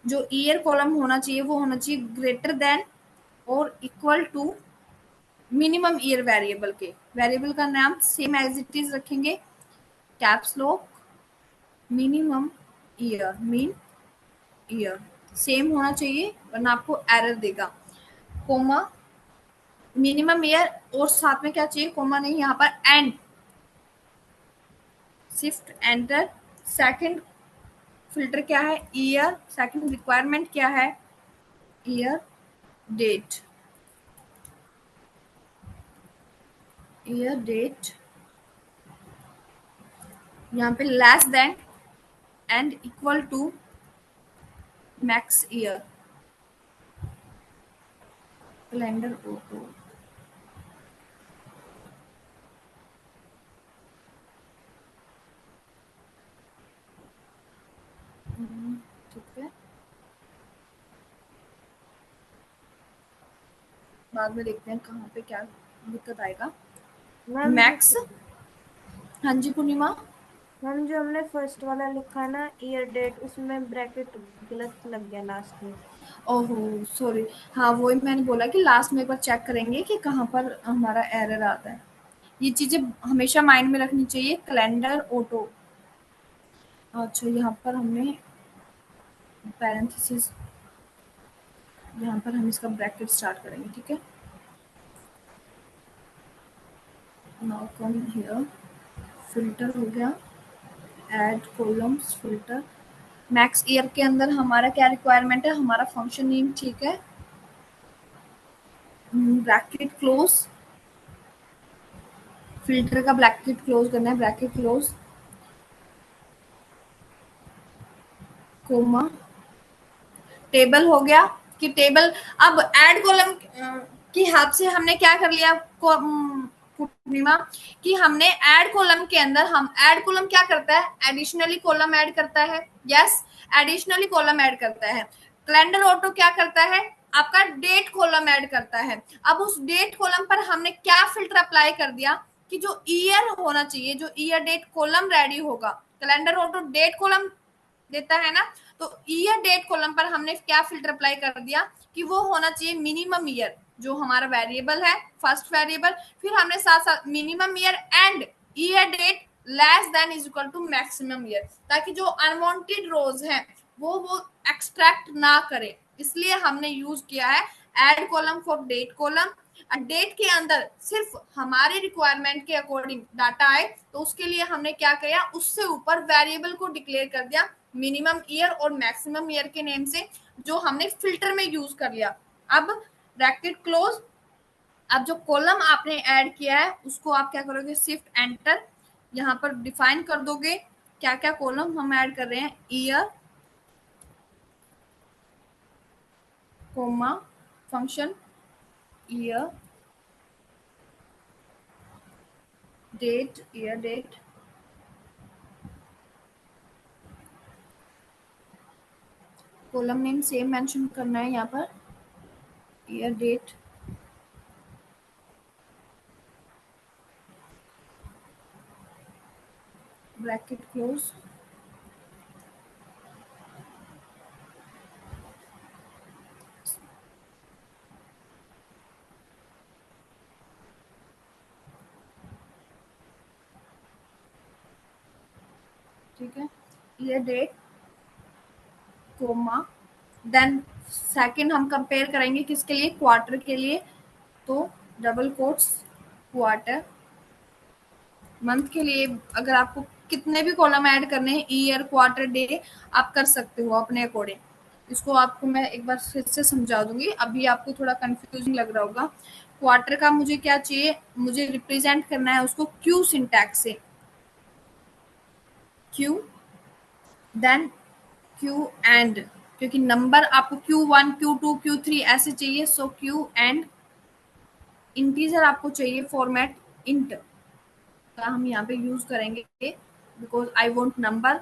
जो ईयर कॉलम होना चाहिए वो होना चाहिए ग्रेटर देन और equal to minimum year variable के। वेरिएबल का नाम सेम एज इट इज रखेंगे, caps lock, minimum year, mean year same होना चाहिए वरना आपको एरर देगा। कोमा, मिनिमम ईयर और साथ में क्या चाहिए, कोमा नहीं, यहाँ पर and, shift enter. Second filter क्या है, ईयर, सेकंड रिक्वायरमेंट क्या है, ईयर डेट, ईयर डेट, यहाँ पे less than and equal to max year, calendar auto. ठीक है, बाद में देखते हैं कहाँ पे क्या दिक्कत आएगा। मैम मैक्स, हाँ जी पूर्णिमा। मैम जो हमने फर्स्ट वाला लिखा है ना ईयर डेट, उसमें ब्रैकेट गलत लग गया लास्ट में। ओहो सॉरी, हाँ वही मैंने बोला कि लास्ट में एक बार चेक करेंगे कि कहाँ पर हमारा एरर आता है। ये चीजें हमेशा माइंड में रखनी चाहिए। कैलेंडर ऑटो, अच्छा यहाँ पर हमने पैरेंथेसिस, यहाँ पर हम इसका ब्रैकेट स्टार्ट करेंगे, ठीक है। नाउ कम हियर, फिल्टर हो गया, add columns filter, max year के अंदर हमारा क्या रिक्वायरमेंट है, हमारा फंक्शन नेम, ठीक है, ब्रैकेट क्लोज, फिल्टर का ब्रैकेट क्लोज करना है, ब्रैकेट क्लोज, कोमा, टेबल हो गया कि टेबल। अब ऐड कॉलम की हेल्प से हमने क्या कर लिया पूर्णिमा, कि हमने ऐड कॉलम के अंदर, हम ऐड कॉलम क्या करता है, एडिशनली कॉलम ऐड करता है। यस, एडिशनली कॉलम ऐड करता है। कैलेंडर ऑटो क्या करता है, आपका डेट कॉलम ऐड करता है। अब उस डेट कॉलम पर हमने क्या फिल्टर अप्लाई कर दिया कि जो ईयर होना चाहिए, जो ईयर डेट कॉलम रेडी होगा, कैलेंडर ऑटो डेट कॉलम देता है ना, तो ईयर डेट कॉलम पर हमने क्या फिल्टर अप्लाई कर दिया कि वो होना चाहिए मिनिमम ईयर, जो हमारा वेरिएबल है, फर्स्ट वेरिएबल। फिर हमने साथ साथ minimum year and year date less than is equal to maximum year, ताकि जो अनवांटेड रोज हैं वो एक्सट्रैक्ट ना करे। इसलिए हमने यूज किया है add column for date column. Date के अंदर सिर्फ हमारे रिक्वायरमेंट के अकॉर्डिंग डाटा आए, तो उसके लिए हमने क्या किया, उससे ऊपर वेरिएबल को डिक्लेयर कर दिया मिनिमम ईयर और मैक्सिमम ईयर के नेम से, जो हमने फिल्टर में यूज कर लिया। अब ब्रैकेट क्लोज। अब जो कॉलम आपने ऐड किया है उसको आप क्या करोगे, शिफ्ट एंटर, यहाँ पर डिफाइन कर दोगे क्या क्या कॉलम हम ऐड कर रहे हैं, year, comma, function, year, date, year date, column name same mention करना है यहाँ पर, ईयर डेट, ब्रैकेट क्लोज, ठीक है, year date, comma, then second हम कंपेयर करेंगे किसके लिए, क्वार्टर के लिए, तो डबल कोट्स, क्वार्टर। मंथ के लिए अगर आपको कितने भी कॉलम ऐड करने हैं, ईयर, क्वार्टर, डे, आप कर सकते हो अपने अकॉर्डिंग। इसको आपको मैं एक बार फिर से समझा दूंगी, अभी आपको थोड़ा कंफ्यूजिंग लग रहा होगा। क्वार्टर का मुझे क्या चाहिए, मुझे रिप्रेजेंट करना है उसको क्यू सिंटैक्स से, क्यू, देन क्यू एंड, क्योंकि नंबर आपको Q1, Q2, Q3 ऐसे चाहिए, सो क्यू एंड। इंटीजर आपको चाहिए, फॉर्मेट इंट का हम यहाँ पे यूज करेंगे, because I want number.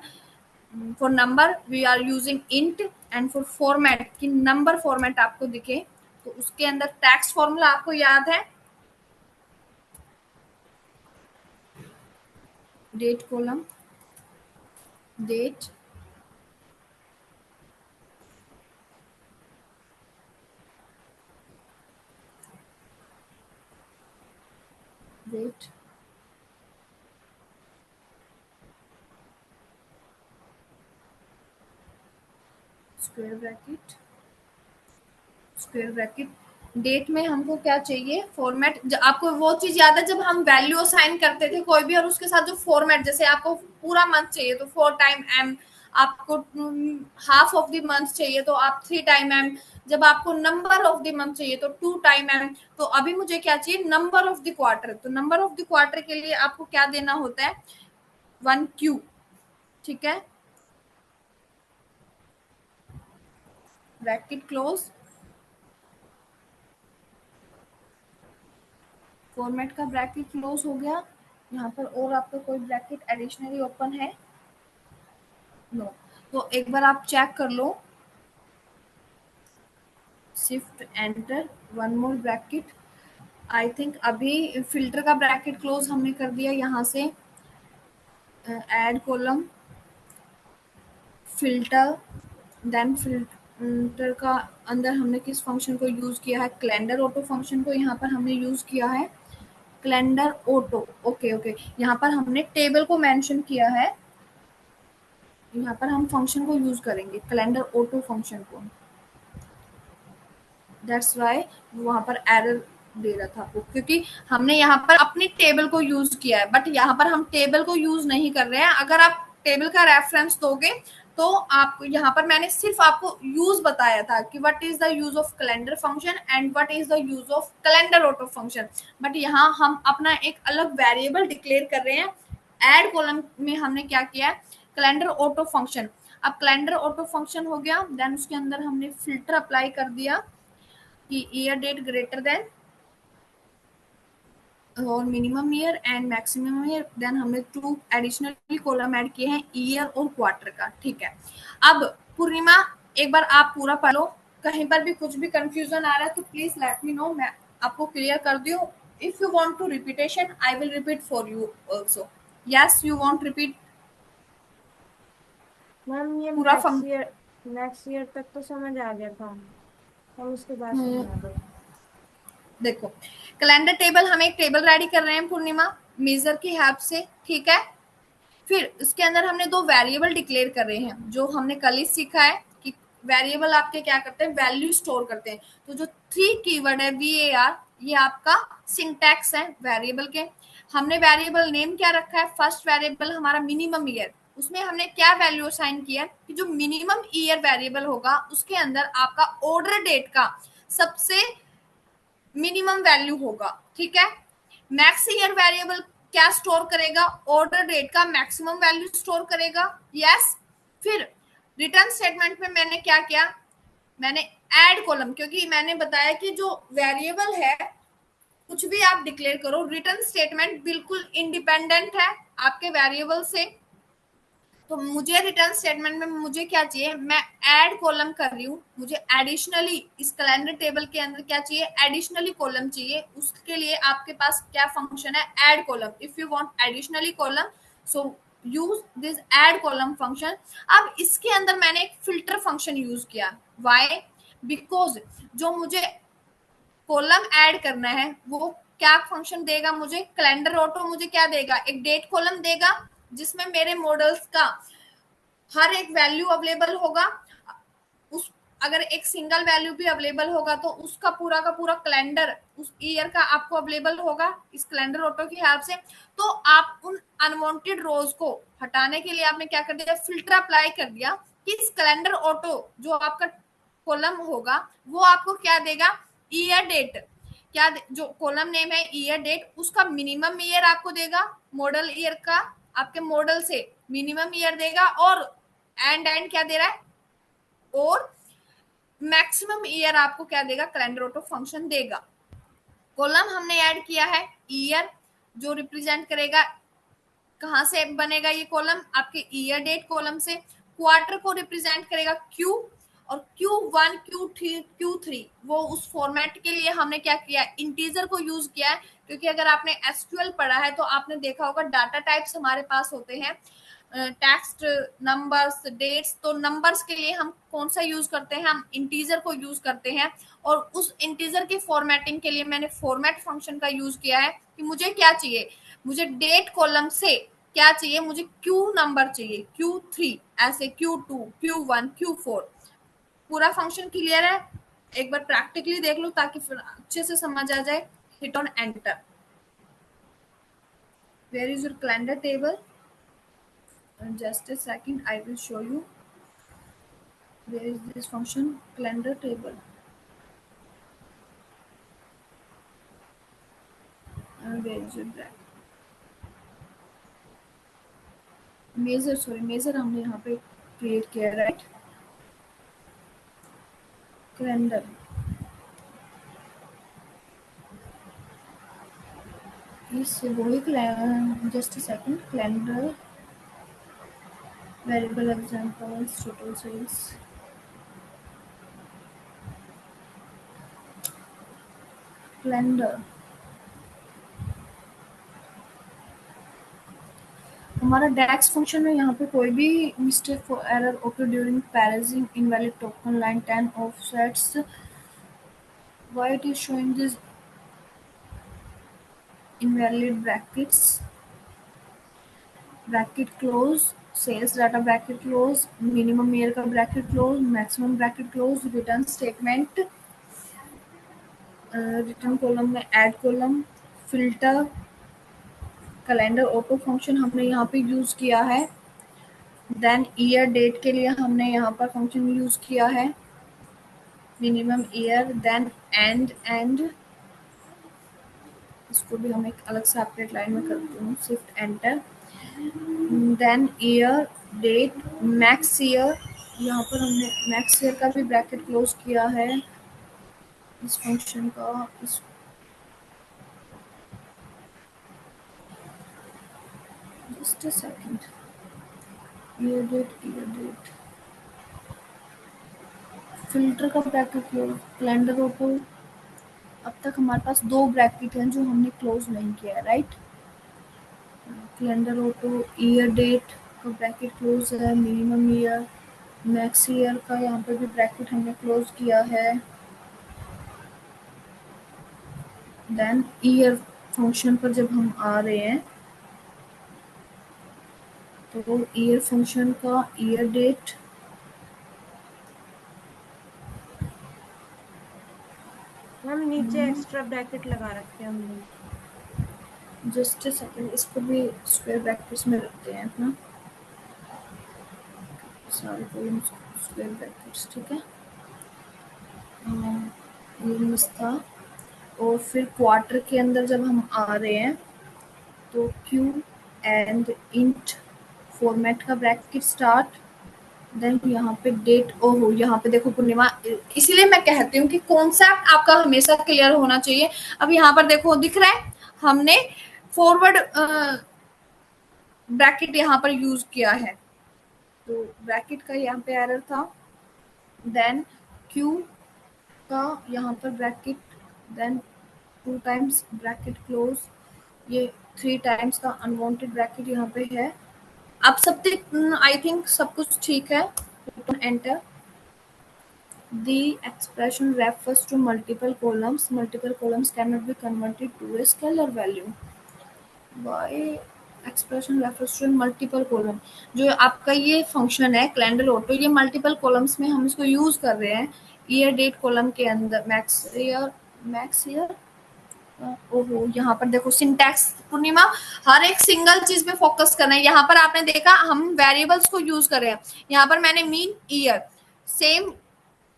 For number we are using int, and for format कि नंबर फॉर्मेट आपको दिखे, तो उसके अंदर टैक्स फॉर्मूला आपको याद है, date column, date, date, square bracket, square bracket. Date में हमको क्या चाहिए, फॉर्मेट। आपको वो चीज याद है जब हम वैल्यू असाइन करते थे कोई भी, और उसके साथ जो फॉर्मेट, जैसे आपको पूरा मंथ चाहिए तो 4 टाइम M, आपको हाफ ऑफ द मंथ चाहिए तो आप 3 टाइम M, जब आपको नंबर ऑफ द मंथ चाहिए तो 2 टाइम M। तो अभी मुझे क्या चाहिए, नंबर ऑफ द क्वार्टर। तो नंबर ऑफ द क्वार्टर के लिए आपको क्या देना होता है, 1Q, ठीक है, ब्रैकेट क्लोज, फॉर्मेट का ब्रैकेट क्लोज हो गया। यहाँ पर और आपका कोई ब्रैकेट एडिशनली ओपन है, नो। तो एक बार आप चेक कर लो, shift enter, one more bracket. I think अभी फिल्टर का ब्रैकेट क्लोज हमने कर दिया, यहाँ से add column, filter, then filter का अंदर हमने किस फंक्शन को यूज किया है, कैलेंडर ऑटो फंक्शन को यहाँ पर हमने यूज किया है, कैलेंडर ऑटो। ओके ओके, यहाँ पर हमने टेबल को मेंशन किया है, यहाँ पर हम फंक्शन को यूज करेंगे, कैलेंडर ऑटो फंक्शन को। दैट्स वाई वहां पर एरर दे रहा था आपको, क्योंकि हमने यहाँ पर अपनी टेबल को यूज किया है, बट यहाँ पर हम टेबल को यूज नहीं कर रहे हैं। अगर आप टेबल का रेफरेंस दोगे तो आपको यहाँ पर मैंने सिर्फ आपको यूज बताया था कि what is the use of calendar function and what is the use of calendar auto function, but यहाँ हम अपना एक अलग वेरिएबल डिक्लेयर कर रहे हैं। ऐड कॉलम में हमने क्या किया है, कैलेंडर ऑटो फंक्शन। अब कैलेंडर ऑटो फंक्शन हो गया, देन उसके अंदर हमने फिल्टर अप्लाई कर दिया कि ईयर डेट ग्रेटर देन और minimum year and maximum year, then हमने 2 एडिशनली कॉलम ऐड किए हैं ईयर और क्वार्टर का। ठीक है, अब पूर्णिमा एक बार आप पूरा पढ़ लो, कहीं पर भी कुछ भी कंफ्यूजन आ रहा है तो प्लीज लेट मी नो, मैं आपको क्लियर कर दूं। If you want to repetition I will repeat for you also. Yes you want repeat ma'am ये पूरा नेक्स्ट ईयर तक तो समझ आ गया था, हम उसके बाद समझा दो। देखो, कैलेंडर टेबल हम एक टेबल रेडी कर रहे हैं पूर्णिमा मेजर की हेल्प से। ठीक है, फिर इसके अंदर हमने 2 वेरिएबल डिक्लेयर कर रहे हैं, जो हमने कल ही सीखा है कि वेरिएबल आपके क्या करते हैं, वैल्यू स्टोर करते हैं। तो जो 3 कीवर्ड है VAR, ये आपका सिंटैक्स है वेरिएबल के। हमने वेरिएबल नेम क्या रखा है, फर्स्ट वेरिएबल हमारा मिनिमम ईयर, उसमें हमने क्या वैल्यू असाइन किया कि जो मिनिमम ईयर वेरिएबल होगा उसके अंदर आपका ऑर्डर डेट का सबसे मिनिमम वैल्यू होगा। ठीक है, मैक्स ईयर वेरिएबल क्या स्टोर करेगा, ऑर्डर डेट का मैक्सिमम वैल्यू स्टोर करेगा। यस, फिर रिटर्न स्टेटमेंट में मैंने क्या किया, मैंने ऐड कॉलम, क्योंकि मैंने बताया कि जो वेरिएबल है कुछ भी आप डिक्लेयर करो, रिटर्न स्टेटमेंट बिल्कुल इंडिपेंडेंट है आपके वेरिएबल से। तो मुझे रिटर्न स्टेटमेंट में मुझे क्या चाहिए, मैं ऐड कॉलम कर रही हूँ, मुझे एडिशनली इस कैलेंडर टेबल के अंदर क्या चाहिए, एडिशनली कॉलम चाहिए। उसके लिए आपके पास क्या फंक्शन है, add column. If you want additionally column so use this add column function. अब इसके अंदर मैंने एक फिल्टर फंक्शन यूज किया, व्हाई, बिकॉज जो मुझे कॉलम ऐड करना है वो क्या फंक्शन देगा मुझे, कैलेंडर ऑटो मुझे क्या देगा, एक डेट कॉलम देगा जिसमें मेरे मॉडल्स का हर एक वैल्यू अवेलेबल होगा। उस अगर एक सिंगल वैल्यू भी अवेलेबल होगा तो उसका पूरा का पूरा कैलेंडर उस ईयर का आपको अवेलेबल होगा इस कैलेंडर ऑटो की हेल्प से। तो आप उन अनवांटेड रोज को हटाने के लिए आपने क्या कर दिया, फिल्टर अप्लाई कर दिया कि इस कैलेंडर ऑटो जो आपका कॉलम होगा वो आपको क्या देगा, ईयर डेट, क्या जो कॉलम नेम है ईयर डेट, उसका मिनिमम ईयर आपको देगा, मॉडल ईयर का आपके मॉडल से मिनिमम ईयर देगा, और एंड क्या दे रहा है, और मैक्सिमम ईयर आपको क्या देगा, कैलेंडर ऑटो फंक्शन देगा। कॉलम हमने ऐड किया है ईयर, जो रिप्रेजेंट करेगा कहां से बनेगा ये कॉलम, आपके ईयर डेट कॉलम से। क्वार्टर को रिप्रेजेंट करेगा क्यू, और Q1 Q3 Q3 वो उस फॉर्मेट के लिए हमने क्या किया, इंटीजर को यूज किया है। क्योंकि अगर आपने एसक्यूएल पढ़ा है तो आपने देखा होगा डाटा टाइप्स हमारे पास होते हैं टेक्स्ट, नंबर्स, डेट्स। तो नंबर्स के लिए हम कौन सा यूज करते हैं, हम इंटीजर को यूज करते हैं। और उस इंटीजर की फॉर्मेटिंग के लिए मैंने फॉर्मेट फंक्शन का यूज किया है कि मुझे क्या चाहिए, मुझे डेट कॉलम से क्या चाहिए, मुझे क्यू नंबर चाहिए, Q3 ऐसे Q2 Q1 Q4। पूरा फंक्शन क्लियर है, एक बार प्रैक्टिकली देख लो ताकि फिर अच्छे से समझ आ जाए। Hit on enter, where is your calendar table, just a second I will show you where is this function, calendar table, and where is your drag measure, sorry measure हमने यहाँ पे क्रिएट किया, राइट, कैलेंडर, इस वही just second, calendar variable examples total sales, calendar. हमारा DAX function में यहाँ पे कोई भी mistake for error occur during parsing invalid token line 10 offsets, why it is showing this invalid brackets, bracket close, sales data bracket close, minimum year का bracket close, maximum bracket close, return statement, return column में add column, filter, calendar auto function हमने यहाँ पे use किया है, then year date के लिए हमने यहाँ पर फंक्शन यूज किया है मिनिमम ईयर, देन एंड इसको भी हम एक अलग सेपरेट लाइन में करती हूँ, shift enter, then year date max year, यहाँ पर हमने मैक्स ईयर का भी ब्रैकेट क्लोज किया है इस फंक्शन का। इस just a second, year date filter का ब्रैकेट क्लोज, कैलेंडर ऑटो। अब तक हमारे पास 2 ब्रैकेट हैं जो हमने क्लोज नहीं किया है, right. Calendar auto, year date का ब्रैकेट क्लोज है, मिनिमम ईयर, मैक्स ईयर का यहाँ पर भी ब्रैकेट हमने क्लोज किया है। देन ईयर फंक्शन पर जब हम आ रहे हैं तो ईयर फंक्शन का ईयर डेट, हम नीचे एक्स्ट्रा ब्रैकेट लगा रखे हैं हमने। जस्ट अ सेकंड, इसको भी स्क्वायर ब्रैकेट्स में रखते हैं अपना सारे कॉलम्स स्क्वायर ब्रैकेट्स, ठीक है। ये मिस था। और फिर क्वार्टर के अंदर जब हम आ रहे हैं तो क्यू एंड इंट फॉर्मेट का ब्रैकेट स्टार्ट, देन यहाँ पे डेट। ओहो, यहाँ पे देखो पूर्णिमा, इसीलिए मैं कहती हूँ कि कॉन्सेप्ट आपका हमेशा क्लियर होना चाहिए। अब यहाँ पर देखो दिख रहा है हमने फॉरवर्ड ब्रैकेट यहाँ पर यूज किया है, तो ब्रैकेट का यहाँ पे एरर था। देन क्यू का यहाँ पर bracket, then 2 times bracket close, ये 3 टाइम्स का अनवांटेड ब्रैकेट यहाँ पे है। अब सब आई थिंक सब कुछ ठीक है। Enter, the expression refers to multiple columns. Multiple columns cannot be converted to a scalar value. Why expression refers to multiple column? जो आपका ये फंक्शन है कैलेंडर ऑटो, ये मल्टीपल कॉलम्स में हम इसको यूज कर रहे हैं। ईयर डेट कॉलम के अंदर मैक्स ईयर, ओहो, यहाँ पर देखो सिंटैक्स पूर्णिमा, हर एक सिंगल चीज पे फोकस करना है। यहाँ पर आपने देखा हम वेरिएबल्स को यूज कर रहे हैं, यहाँ पर मैंने mean year same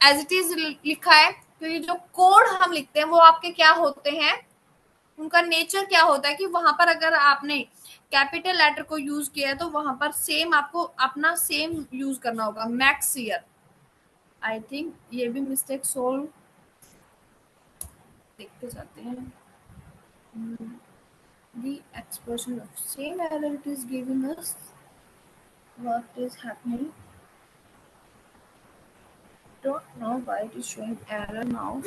as it is लिखा है, क्योंकि जो कोड हम लिखते हैं वो आपके क्या होते हैं, उनका नेचर क्या होता है कि वहां पर अगर आपने कैपिटल लेटर को यूज किया है तो वहां पर सेम आपको अपना सेम यूज करना होगा, मैक्स ईयर। आई थिंक ये भी मिस्टेक सोल्व देखते जाते हैं। The expression of same error it is giving us, what is happening, don't know why it is showing error now.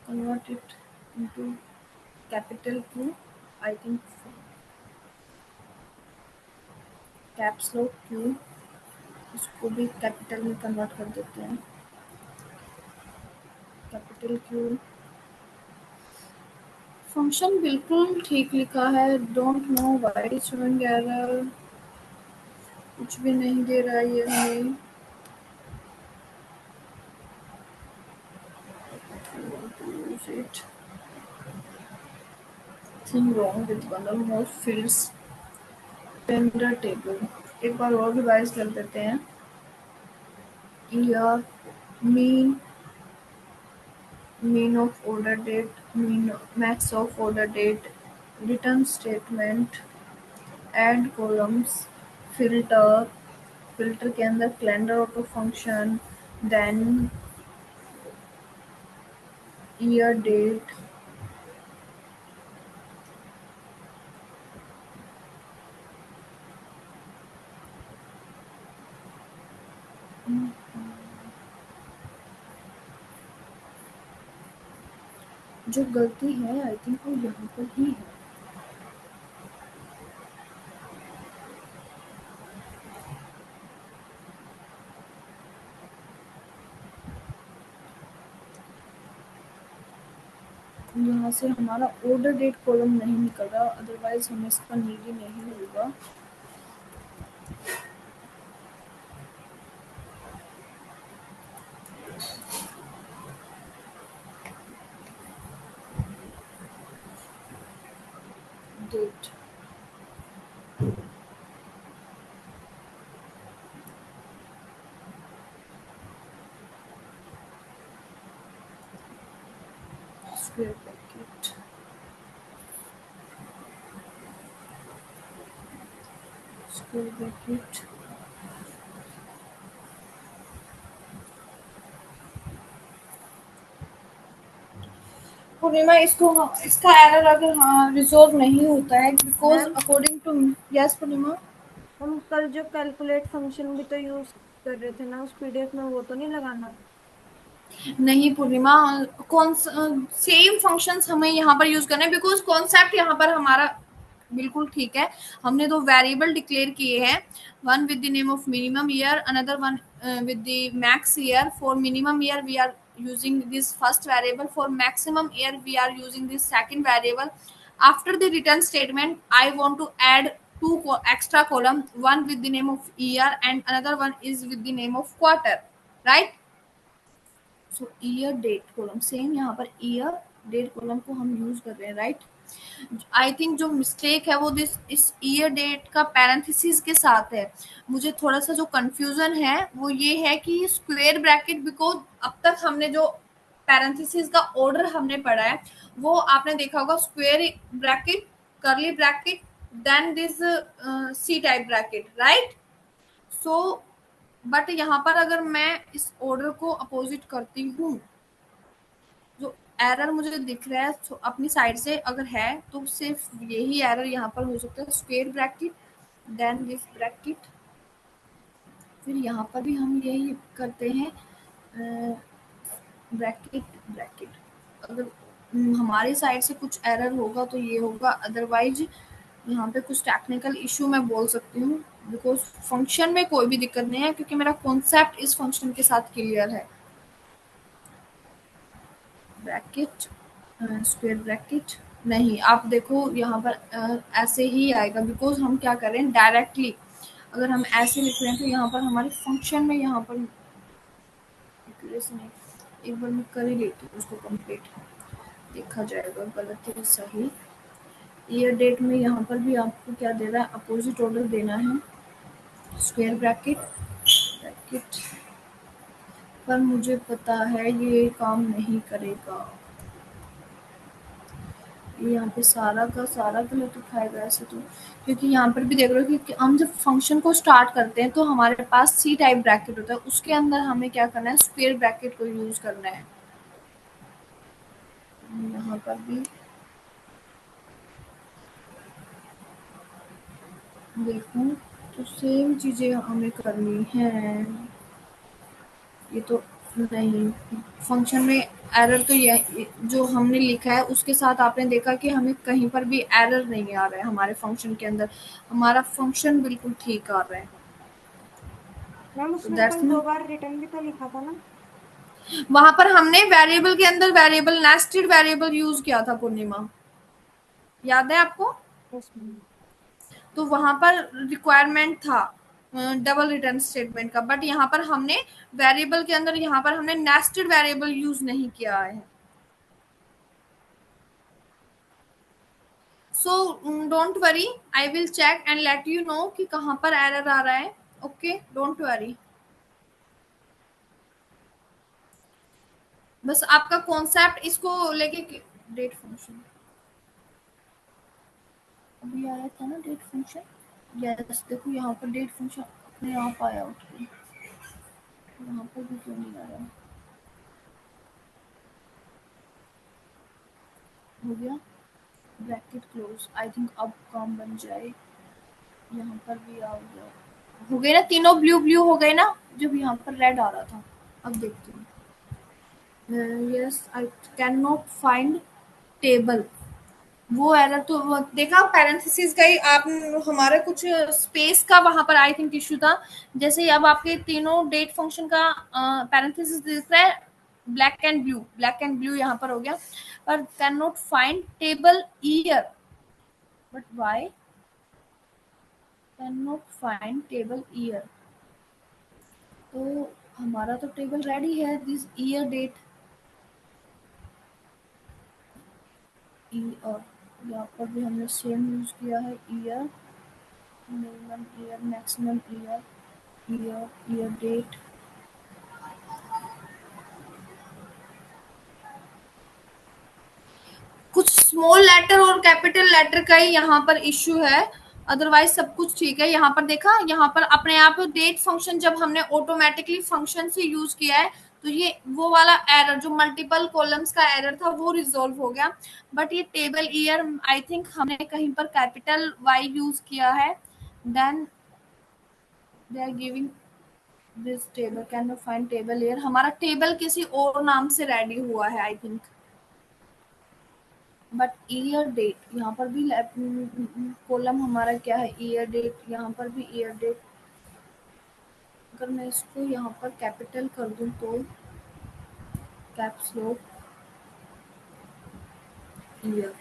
Convert it into capital Q, I think caps lock Q, इसको भी capital में convert कर देते हैं, capital Q। Function बिल्कुल ठीक लिखा है, don't know why it is showing error, कुछ भी नहीं दे रहा है ये हमें। use it, thing wrong with one or more fields, tender table एक बार और रिवाइज कर देते हैं। Year, mean, mean of order date, mean max of order date, return statement, add columns, filter, filter के अंदर calendar auto function, then year date, जो गलती है आई थिंक वो यहाँ पर ही है। यहाँ से हमारा ऑर्डर डेट कॉलम नहीं निकल रहा, अदरवाइज हमें इसका नीड ही नहीं होगा। Date square bracket, square bracket. Purnima, इसको इसका एरर अगर रिजोल्व नहीं होता है because ma'am according to, yes Purnima. हम कल जो कैलकुलेट फंक्शन भी तो यूज कर रहे थे ना उस पीडीएफ में, वो तो नहीं लगाना? नहीं पूर्णिमा, कौन सेम फंक्शंस हमें यहाँ पर यूज करना है बिकॉज कॉन्सेप्ट यहाँ पर हमारा बिल्कुल ठीक है। हमने दो वेरिएबल डिक्लेयर किए हैं, one with the name of minimum year, another one with the max year. For minimum year we are using this first variable, for maximum year we are using this second variable. After the return statement I want to add two extra column, one with the name of year and another one is with the name of quarter, right? So year date column, same यहाँ पर year date column को हम use कर रहे हैं, right? I think जो mistake है वो दिस इस ईयर डेट का पैरेंथेसिस के साथ है। मुझे थोड़ा सा जो कंफ्यूजन है वो ये है कि स्क्वायर ब्रैकेट, बिकॉज अब तक हमने जो पैरेंथेसिस का ऑर्डर हमने पढ़ा है वो आपने देखा होगा, square bracket, curly bracket, then this C type bracket, right? So but यहाँ पर अगर मैं इस ऑर्डर को अपोजिट करती हूँ, जो एरर मुझे दिख रहा है तो अपनी साइड से अगर है तो सिर्फ यही एरर यहाँ पर हो सकता है, square bracket then this bracket, फिर यहाँ पर भी हम यही करते हैं ब्रैकेट ब्रैकेट। अगर हमारी साइड से कुछ एरर होगा तो ये होगा, अदरवाइज यहाँ पे कुछ टेक्निकल इशू मैं बोल सकती हूँ बिकॉज फंक्शन में कोई भी दिक्कत नहीं है क्योंकि मेरा कॉन्सेप्ट इस फंक्शन के साथ क्लियर है। ब्रैकेट स्क्वायर ब्रैकेट नहीं, आप देखो यहाँ पर ऐसे ही आएगा बिकॉज हम क्या कर रहे हैं डायरेक्टली, अगर हम ऐसे लिख रहे हैं तो यहाँ पर हमारे फंक्शन में यहाँ पर नहीं, एक बार मैं कर ही लेती हूँ उसको कंप्लीट, देखा जाएगा गलत है सही। ईयर डेट में यहाँ पर भी आपको क्या दे रहा है, अपोजिट ऑर्डर देना है, स्क्वायर ब्रैकेट ब्रैकेट, पर मुझे पता है ये काम नहीं करेगा, ये यहाँ पे सारा का सारा गलत उठाएगा ऐसे तो, क्योंकि यहाँ पर भी देख रहे हो कि हम जब फंक्शन को स्टार्ट करते हैं तो हमारे पास सी टाइप ब्रैकेट होता है, उसके अंदर हमें क्या करना है, स्क्वायर ब्रैकेट को यूज करना है। यहाँ पर भी देखूं तो सेम चीजें हमें करनी है, ये तो नहीं, फंक्शन में एरर तो ये जो हमने लिखा है उसके साथ आपने देखा कि हमें कहीं पर भी एरर नहीं आ रहा है, हमारे फंक्शन के अंदर हमारा फंक्शन बिल्कुल ठीक आ रहा है। मैम तो उसमें दैट्स कल मी, 2 बार रिटर्न भी तो लिखा था ना? वहां पर हमने वेरिएबल के अंदर वेरिएबल नेस्टेड वेरिएबल यूज किया था पूर्णिमा, याद है आपको? Yes ma'am. तो वहां पर रिक्वायरमेंट था डबल रिटर्न स्टेटमेंट का, बट यहाँ पर हमने वेरिएबल के अंदर यहाँ पर हमने नेस्टेड वेरिएबल यूज नहीं किया है। So don't worry, I will check and let you know कि कहाँ पर एरर आ रहा है। ओके, डोंट वरी, बस आपका कॉन्सेप्ट इसको लेके, डेट फंक्शन अभी आया था ना, डेट फंक्शन, यस देखो यहाँ पर डेट फंक्शन अपने आप आया उठ के, यहाँ पर भी क्यों नहीं आया, हो गया ब्रैकेट क्लोज, आई थिंक अब काम बन जाए, यहाँ पर भी आ गया, हो गए ना तीनों ब्लू ब्लू हो गए ना, जब यहाँ पर रेड आ रहा था। अब देखती हूँ, yes I can not find table, वो एरर तो देखा पैरेंथेसिस का ही आप, हमारा कुछ स्पेस का वहां पर आई थिंक इश्यू था, जैसे ही अब आपके तीनों डेट फंक्शन का पैरेंथेसिस दिख रहा है black and blue, black and blue यहाँ पर हो गया, पर can not find table year, but why can not find table year, तो हमारा तो टेबल रेडी है, दिस ईयर डेट ईयर, यहाँ पर भी हमने सेम यूज किया है, year minimum year maximum year, year year date, कुछ स्मॉल लेटर और कैपिटल लेटर का ही यहाँ पर इश्यू है, अदरवाइज सब कुछ ठीक है। यहाँ पर देखा, यहाँ पर अपने आप डेट फंक्शन जब हमने ऑटोमेटिकली फंक्शन से यूज किया है, तो ये वो वाला एरर जो मल्टीपल कॉलम्स का एरर था वो रिजोल्व हो गया। बट ये टेबल ईयर आई थिंक हमने कहीं पर कैपिटल वाई यूज किया है, then they are giving this table, can you find table year. हमारा टेबल किसी और नाम से रेडी हुआ है I think, but year date यहाँ पर भी कॉलम हमारा क्या है, ईयर डेट, यहाँ पर भी ईयर डेट। अगर मैं इसको यहाँ पर कैपिटल कर दूं तो कैप्स लॉक ईयर,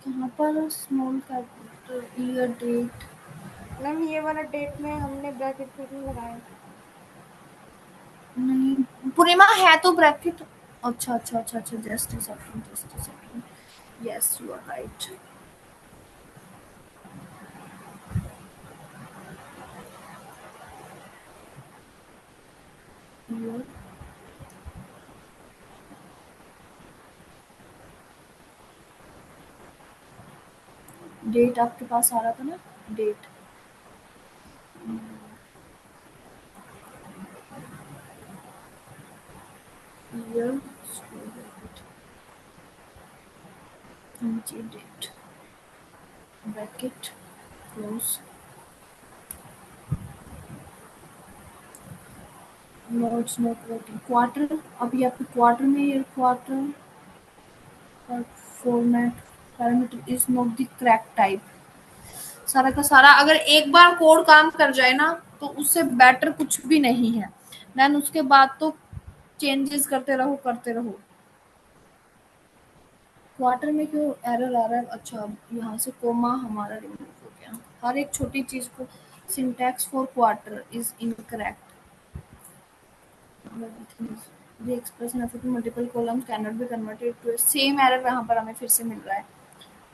यहाँ पर small capital year date. Ma'am ये वाला डेट में हमने ब्रैकेट क्यों नहीं लगाया? नहीं पूर्णिमा है तो ब्रैकेट, अच्छा अच्छा अच्छा अच्छा, just a second, just a second, yes you are right. Year date आपके पास आ रहा था ना, डेट ईयर नीचे date bracket close, notes not working quarter. अब ये आपके क्वार्टर में, ये quarter format parameter is not the correct type. सारा का सारा अगर एक बार कोड काम कर जाए ना, तो उससे बेटर कुछ भी नहीं है, देन उसके बाद तो चेंजेस करते रहो करते रहो। क्वार्टर में क्यों एरर आ रहा है, अच्छा यहाँ से कोमा हमारा रिमूव हो गया। हर एक छोटी चीज को, syntax for quarter is incorrect, the expression of multiple columns cannot be converted to a same error वहाँ पर हमें फिर से मिल रहा है।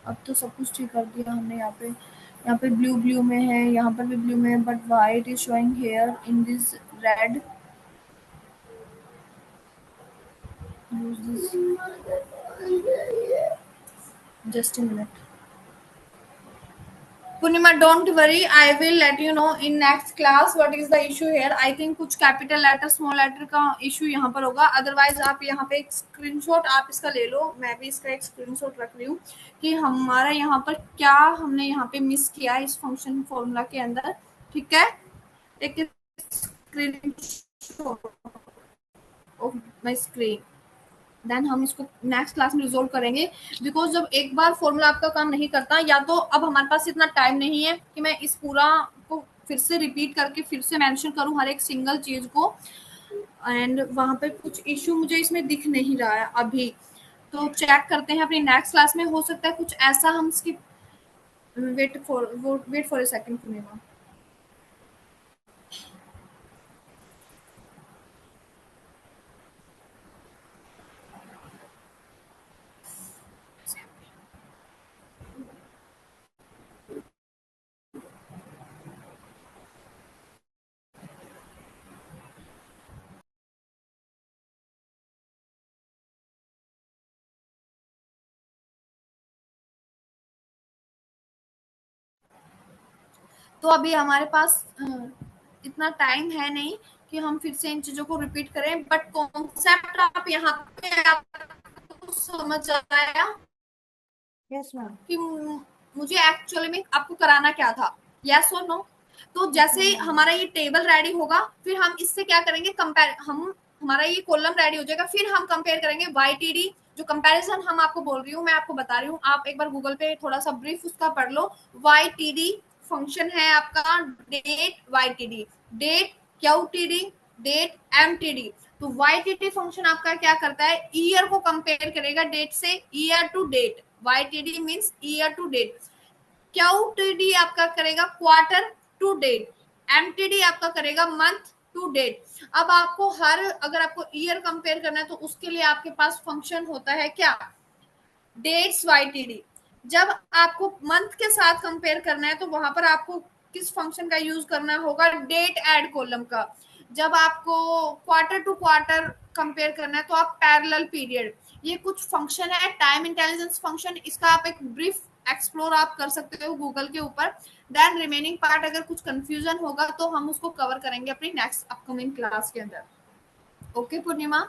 अब तो सब कुछ ठीक कर दिया हमने। यहाँ पे ब्लू ब्लू में है, यहाँ पर भी ब्लू में है, but white is showing here in this red. Use this, just a minute। Purnima don't worry, I will let you know in next class what is the issue here. I think कुछ capital letter small letter का issue यहाँ पर होगा, otherwise आप यहाँ पे एक screenshot आप इसका ले लो, मैं भी इसका एक स्क्रीनशॉट रख रही हूँ कि हमारा यहाँ पर क्या हमने यहाँ पे मिस किया है इस फंक्शन फॉर्मूला के अंदर। ठीक है, एक screenshot of my screen, then हम इसको नेक्स्ट क्लास में रिजोल्व करेंगे। बिकॉज जब एक बार फॉर्मूला आपका काम नहीं करता, या तो अब हमारे पास इतना टाइम नहीं है कि मैं इस पूरा को फिर से रिपीट करके फिर से मेंशन करूं हर एक सिंगल चीज को, एंड वहां पे कुछ इश्यू मुझे इसमें दिख नहीं रहा है अभी, तो चेक करते हैं अपनी नेक्स्ट क्लास में, हो सकता है कुछ ऐसा हम skip. Wait for a second Purnima. तो अभी हमारे पास इतना टाइम है नहीं कि हम फिर से इन चीजों को रिपीट करें, बट कॉन्सेप्ट आप यहाँ पे आपको समझ आया यस मैम। कि मुझे एक्चुअली में आपको कराना क्या था, यस और नो। तो जैसे हमारा ये टेबल रेडी होगा, फिर हम इससे क्या करेंगे, कंपेयर, हम हमारा ये कॉलम रेडी हो जाएगा, फिर हम कंपेयर करेंगे वाईटीडी। जो कंपैरिजन हम आपको बोल रही हूँ, मैं आपको बता रही हूँ, आप एक बार गूगल पे थोड़ा सा ब्रीफ उसका पढ़ लो। वाईटीडी फंक्शन है आपका, date YTD, date क्यूटीडी, date MTD. तो वाईटीडी फंक्शन आपका क्या करता है, ईयर को कंपेयर करेगा डेट से, year to date, YTD means year to date. QTD आपका करेगा क्वार्टर टू डेट, एमटीडी आपका करेगा मंथ टू डेट। अब आपको हर, अगर आपको ईयर कंपेयर करना है तो उसके लिए आपके पास फंक्शन होता है क्या, डेट्स वाईटीडी। जब आपको मंथ के साथ कंपेयर करना है तो वहां पर आपको किस फंक्शन का यूज करना होगा, डेट एड कॉलम का। जब आपको क्वार्टर टू क्वार्टर कंपेयर करना है तो आप पैरेलल पीरियड, ये कुछ फंक्शन है टाइम इंटेलिजेंस फंक्शन, इसका आप एक ब्रीफ एक्सप्लोर आप कर सकते हो गूगल के ऊपर। देन रिमेनिंग पार्ट अगर कुछ कंफ्यूजन होगा तो हम उसको कवर करेंगे अपनी नेक्स्ट अपकमिंग क्लास के अंदर। ओके पूर्णिमा,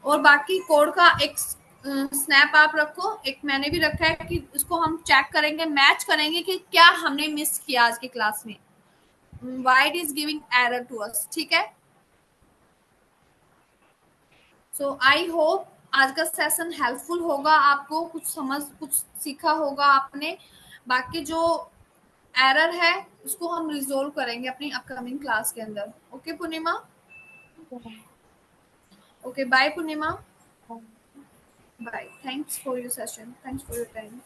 और बाकी कोड का एक स्नैप आप रखो, एक मैंने भी रखा है कि उसको हम चेक करेंगे, मैच करेंगे कि क्या हमने मिस किया आज की क्लास में, why it is giving error to us, ठीक है। सो आई होप आज का सेशन हेल्पफुल होगा, आपको कुछ समझ कुछ सीखा होगा आपने। बाकी जो एरर है उसको हम रिजोल्व करेंगे अपनी अपकमिंग क्लास के अंदर। Okay Purnima, okay bye Purnima, bye, thanks for your session, thanks for your time.